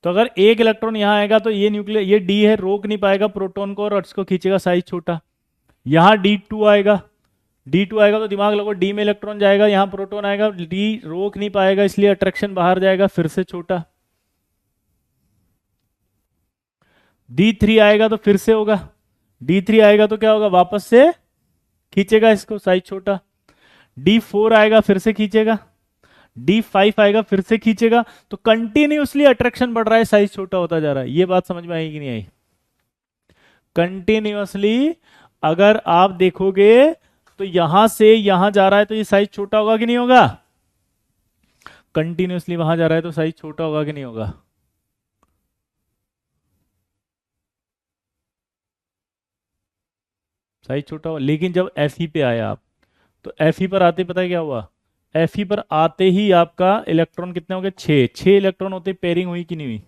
तो अगर एक इलेक्ट्रॉन यहां आएगा तो ये न्यूक्लियर, ये डी है, रोक नहीं पाएगा प्रोटॉन को और इसको खींचेगा, साइज छोटा। यहां D2 आएगा, D2 आएगा तो दिमाग लगो, डी में इलेक्ट्रॉन जाएगा, यहां प्रोटॉन आएगा, डी रोक नहीं पाएगा इसलिए अट्रैक्शन बाहर जाएगा, फिर से छोटा। D3 आएगा तो फिर से होगा, D3 आएगा तो क्या होगा, वापस से खींचेगा इसको, साइज छोटा। D4 आएगा फिर से खींचेगा, D5 आएगा फिर से खींचेगा। तो कंटिन्यूसली अट्रैक्शन बढ़ रहा है, साइज छोटा होता जा रहा है। ये बात समझ में आई कि नहीं आई? कंटिन्यूसली अगर आप देखोगे तो यहां से यहां जा रहा है तो ये साइज छोटा होगा कि नहीं होगा? कंटिन्यूसली वहां जा रहा है तो साइज छोटा होगा कि नहीं होगा? साइज छोटा होगा। लेकिन जब Fe पे आए आप, तो Fe पर आते पता है क्या हुआ? Fe पर आते ही आपका इलेक्ट्रॉन कितने हो गए? 6 इलेक्ट्रॉन होते, पेयरिंग हुई कि नहीं हुई?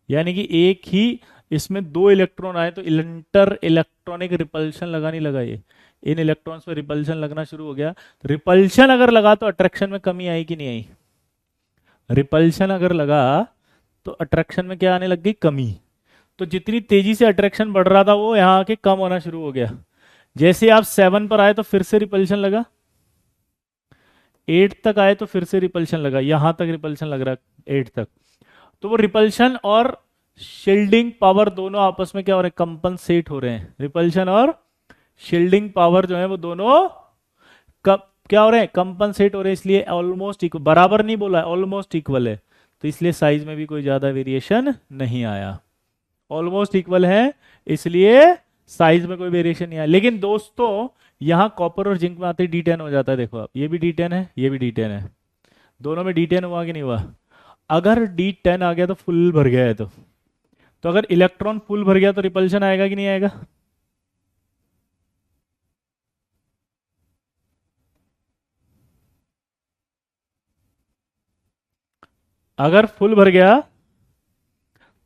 यानी कि एक ही इसमें दो इलेक्ट्रॉन आए तो इंटर इलेक्ट्रॉनिक रिपल्शन लगा नहीं लगा? ये इन इलेक्ट्रॉन्स पर रिपल्शन लगना शुरू हो गया। तो रिपल्शन अगर लगा तो अट्रैक्शन में कमी आई कि नहीं आई? रिपल्शन अगर लगा तो अट्रैक्शन में क्या आने लग गई? कमी। तो जितनी तेजी से अट्रैक्शन बढ़ रहा था वो यहाँ आके कम होना शुरू हो गया। जैसे आप 7 पर आए तो फिर से रिपल्शन लगा, 8 तक आए तो फिर से रिपल्शन लगा, यहां तक रिपल्शन लग रहा है 8 तक। तो वो रिपल्शन और शील्डिंग पावर दोनों आपस में क्या हो रहे हैं? कंपनसेट हो रहे हैं। रिपल्शन और शील्डिंग पावर जो है वो दोनों कब क्या हो रहे हैं? कंपनसेट हो रहे हैं। इसलिए ऑलमोस्ट इक्वल, बराबर नहीं बोला है, ऑलमोस्ट इक्वल है। तो इसलिए साइज में भी कोई ज्यादा वेरिएशन नहीं आया। ऑलमोस्ट इक्वल है इसलिए साइज में कोई वेरिएशन नहीं आया। लेकिन दोस्तों यहां कॉपर और जिंक में आते D10 हो जाता है। देखो आप, ये भी D10 है, ये भी D10 है, दोनों में D10 हुआ कि नहीं हुआ? अगर D10 आ गया तो फुल भर गया है। तो अगर इलेक्ट्रॉन फुल भर गया तो रिपल्शन आएगा कि नहीं आएगा? अगर फुल भर गया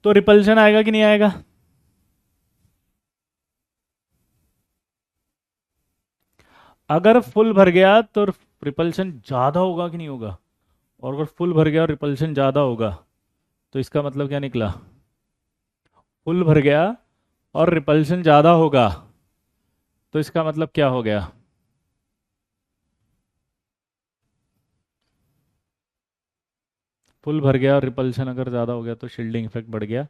तो रिपल्शन आएगा कि नहीं आएगा? अगर फुल भर गया तो रिपल्शन ज्यादा होगा कि नहीं होगा? और अगर फुल भर गया और रिपल्शन ज्यादा होगा तो इसका मतलब क्या निकला? फुल भर गया और रिपल्शन ज्यादा होगा तो इसका मतलब क्या हो गया? फुल भर गया और रिपल्शन अगर ज्यादा हो गया तो शील्डिंग इफेक्ट बढ़ गया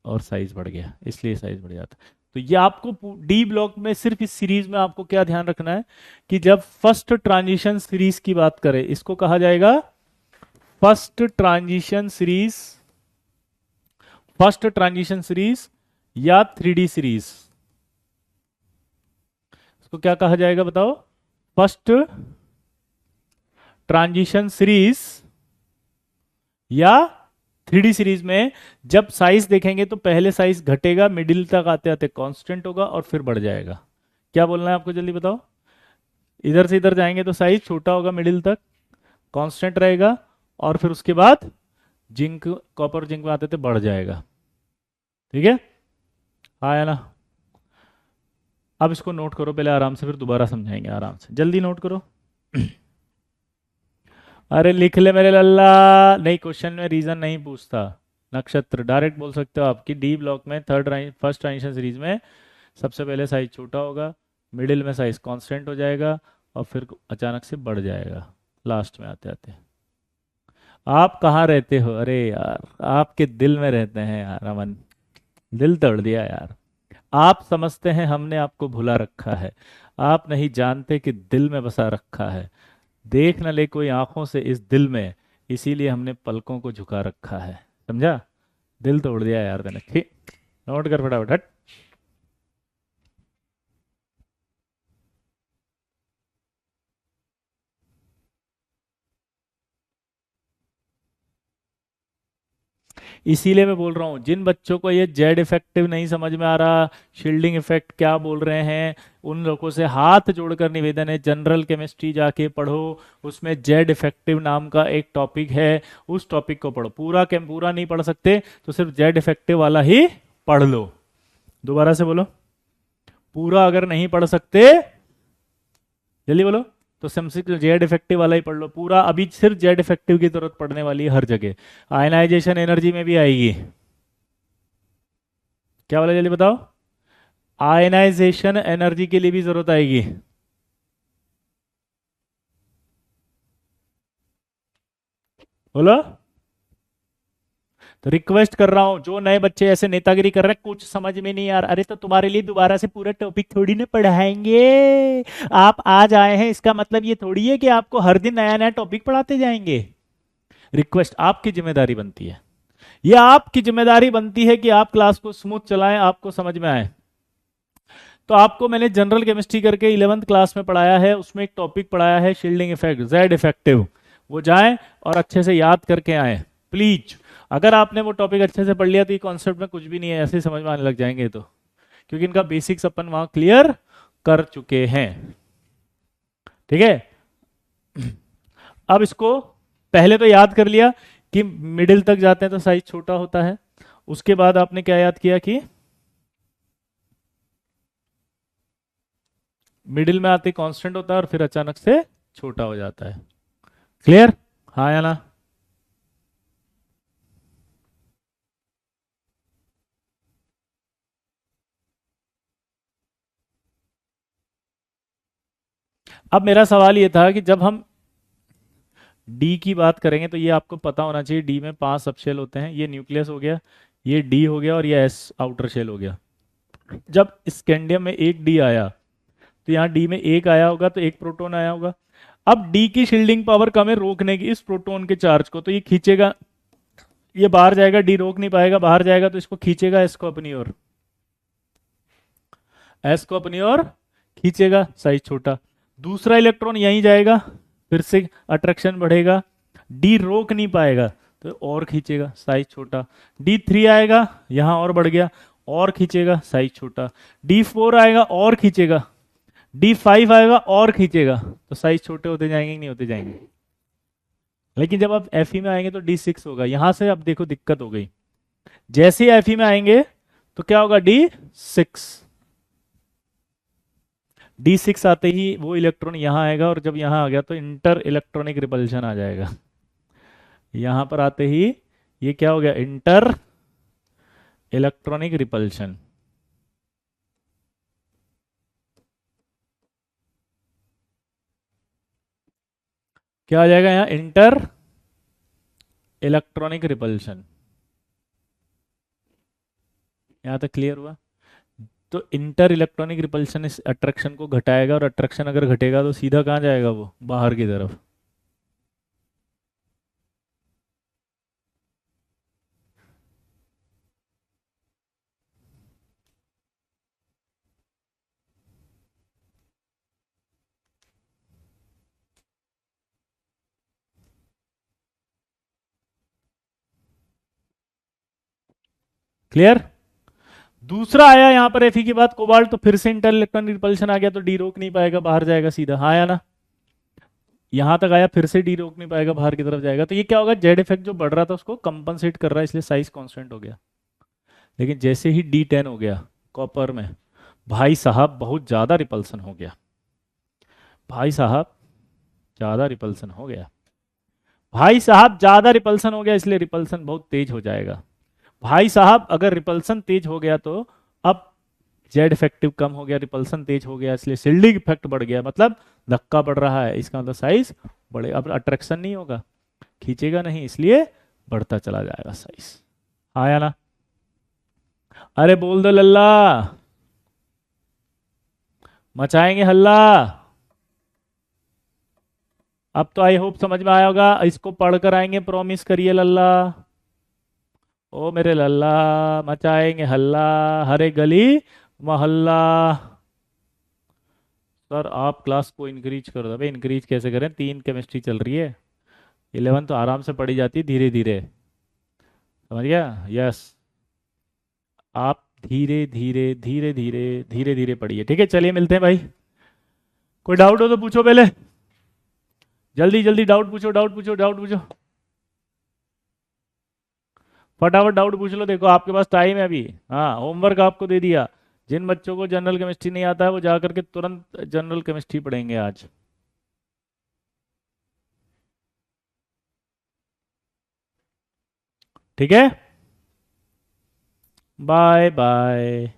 और साइज बढ़ गया, इसलिए साइज बढ़ जाता है। तो ये आपको डी ब्लॉक में सिर्फ इस सीरीज में आपको क्या ध्यान रखना है कि जब फर्स्ट ट्रांजिशन सीरीज की बात करें, इसको कहा जाएगा first transition series, first transition series या 3D सीरीज। इसको क्या कहा जाएगा बताओ? फर्स्ट ट्रांजिशन सीरीज या 3D सीरीज में जब साइज देखेंगे तो पहले साइज घटेगा, मिडिल तक आते आते कांस्टेंट होगा और फिर बढ़ जाएगा। क्या बोलना है आपको जल्दी बताओ? इधर से इधर जाएंगे तो साइज छोटा होगा, मिडिल तक कांस्टेंट रहेगा, और फिर उसके बाद जिंक, कॉपर जिंक में आते थे बढ़ जाएगा। ठीक है, आया ना? अब इसको नोट करो पहले आराम से, फिर दोबारा समझाएंगे आराम से। जल्दी नोट करो। अरे लिख ले मेरे लल्ला, नहीं क्वेश्चन में रीजन नहीं पूछता, नक्षत्र डायरेक्ट बोल सकते हो आपकी डी ब्लॉक में फर्स्ट ट्रांजिशन सीरीज में सबसे पहले साइज छोटा होगा, मिडिल में साइज कांस्टेंट हो जाएगा और फिर अचानक से बढ़ जाएगा लास्ट में आते आते। आप कहाँ रहते हो? अरे यार आपके दिल में रहते हैं यार, अमन दिल तोड़ दिया यार। आप समझते हैं हमने आपको भुला रखा है, आप नहीं जानते कि दिल में बसा रखा है। देख न ले कोई आंखों से इस दिल में, इसीलिए हमने पलकों को झुका रखा है। समझा? दिल तोड़ दिया यार तूने। ठीक, नोट कर फटाफट, हट। इसीलिए मैं बोल रहा हूँ, जिन बच्चों को ये जेड इफेक्टिव नहीं समझ में आ रहा, शील्डिंग इफेक्ट क्या बोल रहे हैं, उन लोगों से हाथ जोड़कर निवेदन है, जनरल केमिस्ट्री जाके पढ़ो, उसमें जेड इफेक्टिव नाम का एक टॉपिक है, उस टॉपिक को पढ़ो। पूरा पूरा नहीं पढ़ सकते तो सिर्फ जेड इफेक्टिव वाला ही पढ़ लो। दोबारा से बोलो, पूरा अगर नहीं पढ़ सकते, जल्दी बोलो, तो सिर्फ जेड इफेक्टिव वाला ही पढ़ लो पूरा। अभी सिर्फ जेड इफेक्टिव की जरूरत पड़ने वाली है हर जगह। आयनाइजेशन एनर्जी में भी आएगी। क्या बोला, जल्दी बताओ। आयनाइजेशन एनर्जी के लिए भी जरूरत आएगी। बोलो। तो रिक्वेस्ट कर रहा हूं, जो नए बच्चे ऐसे नेतागिरी कर रहे हैं, कुछ समझ में नहीं आ रहा, अरे तो तुम्हारे लिए दोबारा से पूरा टॉपिक थोड़ी ना पढ़ाएंगे। आप आज आए हैं इसका मतलब ये थोड़ी है कि आपको हर दिन नया नया टॉपिक पढ़ाते जाएंगे। रिक्वेस्ट, आपकी जिम्मेदारी बनती है, ये आपकी जिम्मेदारी बनती है कि आप क्लास को स्मूथ चलाएं, आपको समझ में आए। तो आपको मैंने जनरल केमिस्ट्री करके 11th क्लास में पढ़ाया है, उसमें एक टॉपिक पढ़ाया है शील्डिंग इफेक्ट, जेड इफेक्टिव। वो जाएं और अच्छे से याद करके आए प्लीज। अगर आपने वो टॉपिक अच्छे से पढ़ लिया तो ये कॉन्सेप्ट में कुछ भी नहीं है, ऐसे ही समझ में आने लग जाएंगे। तो क्योंकि इनका बेसिक्स अपन वहां क्लियर कर चुके हैं। ठीक है, अब इसको पहले तो याद कर लिया कि मिडिल तक जाते हैं तो साइज छोटा होता है। उसके बाद आपने क्या याद किया कि मिडिल में आते कांस्टेंट होता है और फिर अचानक से छोटा हो जाता है। क्लियर, हाँ या ना। अब मेरा सवाल ये था कि जब हम डी की बात करेंगे तो ये आपको पता होना चाहिए, डी में 5 सबशेल होते हैं। ये न्यूक्लियस हो गया, ये डी हो गया और ये एस आउटर शेल हो गया। जब स्कैंडियम में एक डी आया तो यहाँ डी में एक आया होगा तो एक प्रोटॉन आया होगा। अब डी की शील्डिंग पावर कम है रोकने की इस प्रोटॉन के चार्ज को, तो ये खींचेगा, ये बाहर जाएगा, डी रोक नहीं पाएगा, बाहर जाएगा तो इसको खींचेगा, एस को अपनी ओर, एस को अपनी ओर खींचेगा, साइज छोटा। दूसरा इलेक्ट्रॉन यहीं जाएगा, फिर से अट्रैक्शन बढ़ेगा, डी रोक नहीं पाएगा तो और खींचेगा, साइज छोटा। D3 आएगा, यहां और बढ़ गया, और खींचेगा, साइज छोटा। D4 आएगा और खींचेगा, D5 आएगा और खींचेगा, तो साइज छोटे होते जाएंगे कि नहीं होते जाएंगे। लेकिन जब आप Fe में आएंगे तो D6 होगा। यहां से अब देखो दिक्कत हो गई, जैसे ही Fe में आएंगे तो क्या होगा, D6। D6 आते ही वो इलेक्ट्रॉन यहां आएगा और जब यहां आ गया तो इंटर इलेक्ट्रॉनिक रिपल्शन आ जाएगा। यहां पर आते ही ये क्या हो गया, इंटर इलेक्ट्रॉनिक रिपल्शन। क्या आ जाएगा यहां, इंटर इलेक्ट्रॉनिक रिपल्शन। यहां तक क्लियर हुआ। तो इंटर इलेक्ट्रॉनिक रिपल्शन इस अट्रैक्शन को घटाएगा, और अट्रैक्शन अगर घटेगा तो सीधा कहां जाएगा, वो बाहर की तरफ। क्लियर। दूसरा आया यहां पर Fe के बाद कोबाल्ट, तो फिर से इंटर इलेक्ट्रॉनिक रिपल्शन आ गया, तो डी रोक नहीं पाएगा, बाहर जाएगा सीधा, हाँ या ना। यहां तक आया, फिर से डी रोक नहीं पाएगा, बाहर की तरफ जाएगा, तो ये क्या होगा, जेड इफेक्ट जो बढ़ रहा था उसको कंपनसेट कर रहा है, इसलिए साइज कांस्टेंट हो गया। लेकिन जैसे ही D10 हो गया कॉपर में, भाई साहब बहुत ज्यादा रिपल्सन हो गया, भाई साहब ज्यादा रिपल्सन हो गया, भाई साहब ज्यादा रिपल्सन हो गया, इसलिए रिपल्सन बहुत तेज हो जाएगा। भाई साहब अगर रिपल्सन तेज हो गया तो अब जेड इफेक्टिव कम हो गया, रिपल्सन तेज हो गया, इसलिए शिल्डिंग इफेक्ट बढ़ गया, मतलब धक्का बढ़ रहा है, इसका मतलब साइज बढ़े। अब अट्रैक्शन नहीं होगा, खींचेगा नहीं, इसलिए बढ़ता चला जाएगा साइज, आया ना। अरे बोल दो लल्ला, मचाएंगे हल्ला। अब तो आई होप समझ में आया होगा, इसको पढ़कर आएंगे, प्रॉमिस करिए लल्ला। ओ मेरे लल्ला, मचाएंगे हल्ला, हरे गली मोहल्ला। सर आप क्लास को इंक्रीज कर दो। भाई इंक्रीज कैसे करें, 3 केमिस्ट्री चल रही है, 11 तो आराम से पढ़ी जाती है धीरे धीरे। समझ गया? यस। आप धीरे धीरे धीरे धीरे धीरे धीरे पढ़िए, ठीक है? चलिए मिलते हैं भाई। कोई डाउट हो तो पूछो पहले, जल्दी जल्दी डाउट पूछो, डाउट पूछो, डाउट पूछो, फटाफट डाउट पूछ लो, देखो आपके पास टाइम है अभी। हाँ, होमवर्क आपको दे दिया। जिन बच्चों को जनरल केमिस्ट्री नहीं आता है वो जा करके तुरंत जनरल केमिस्ट्री पढ़ेंगे आज। ठीक है, बाय बाय।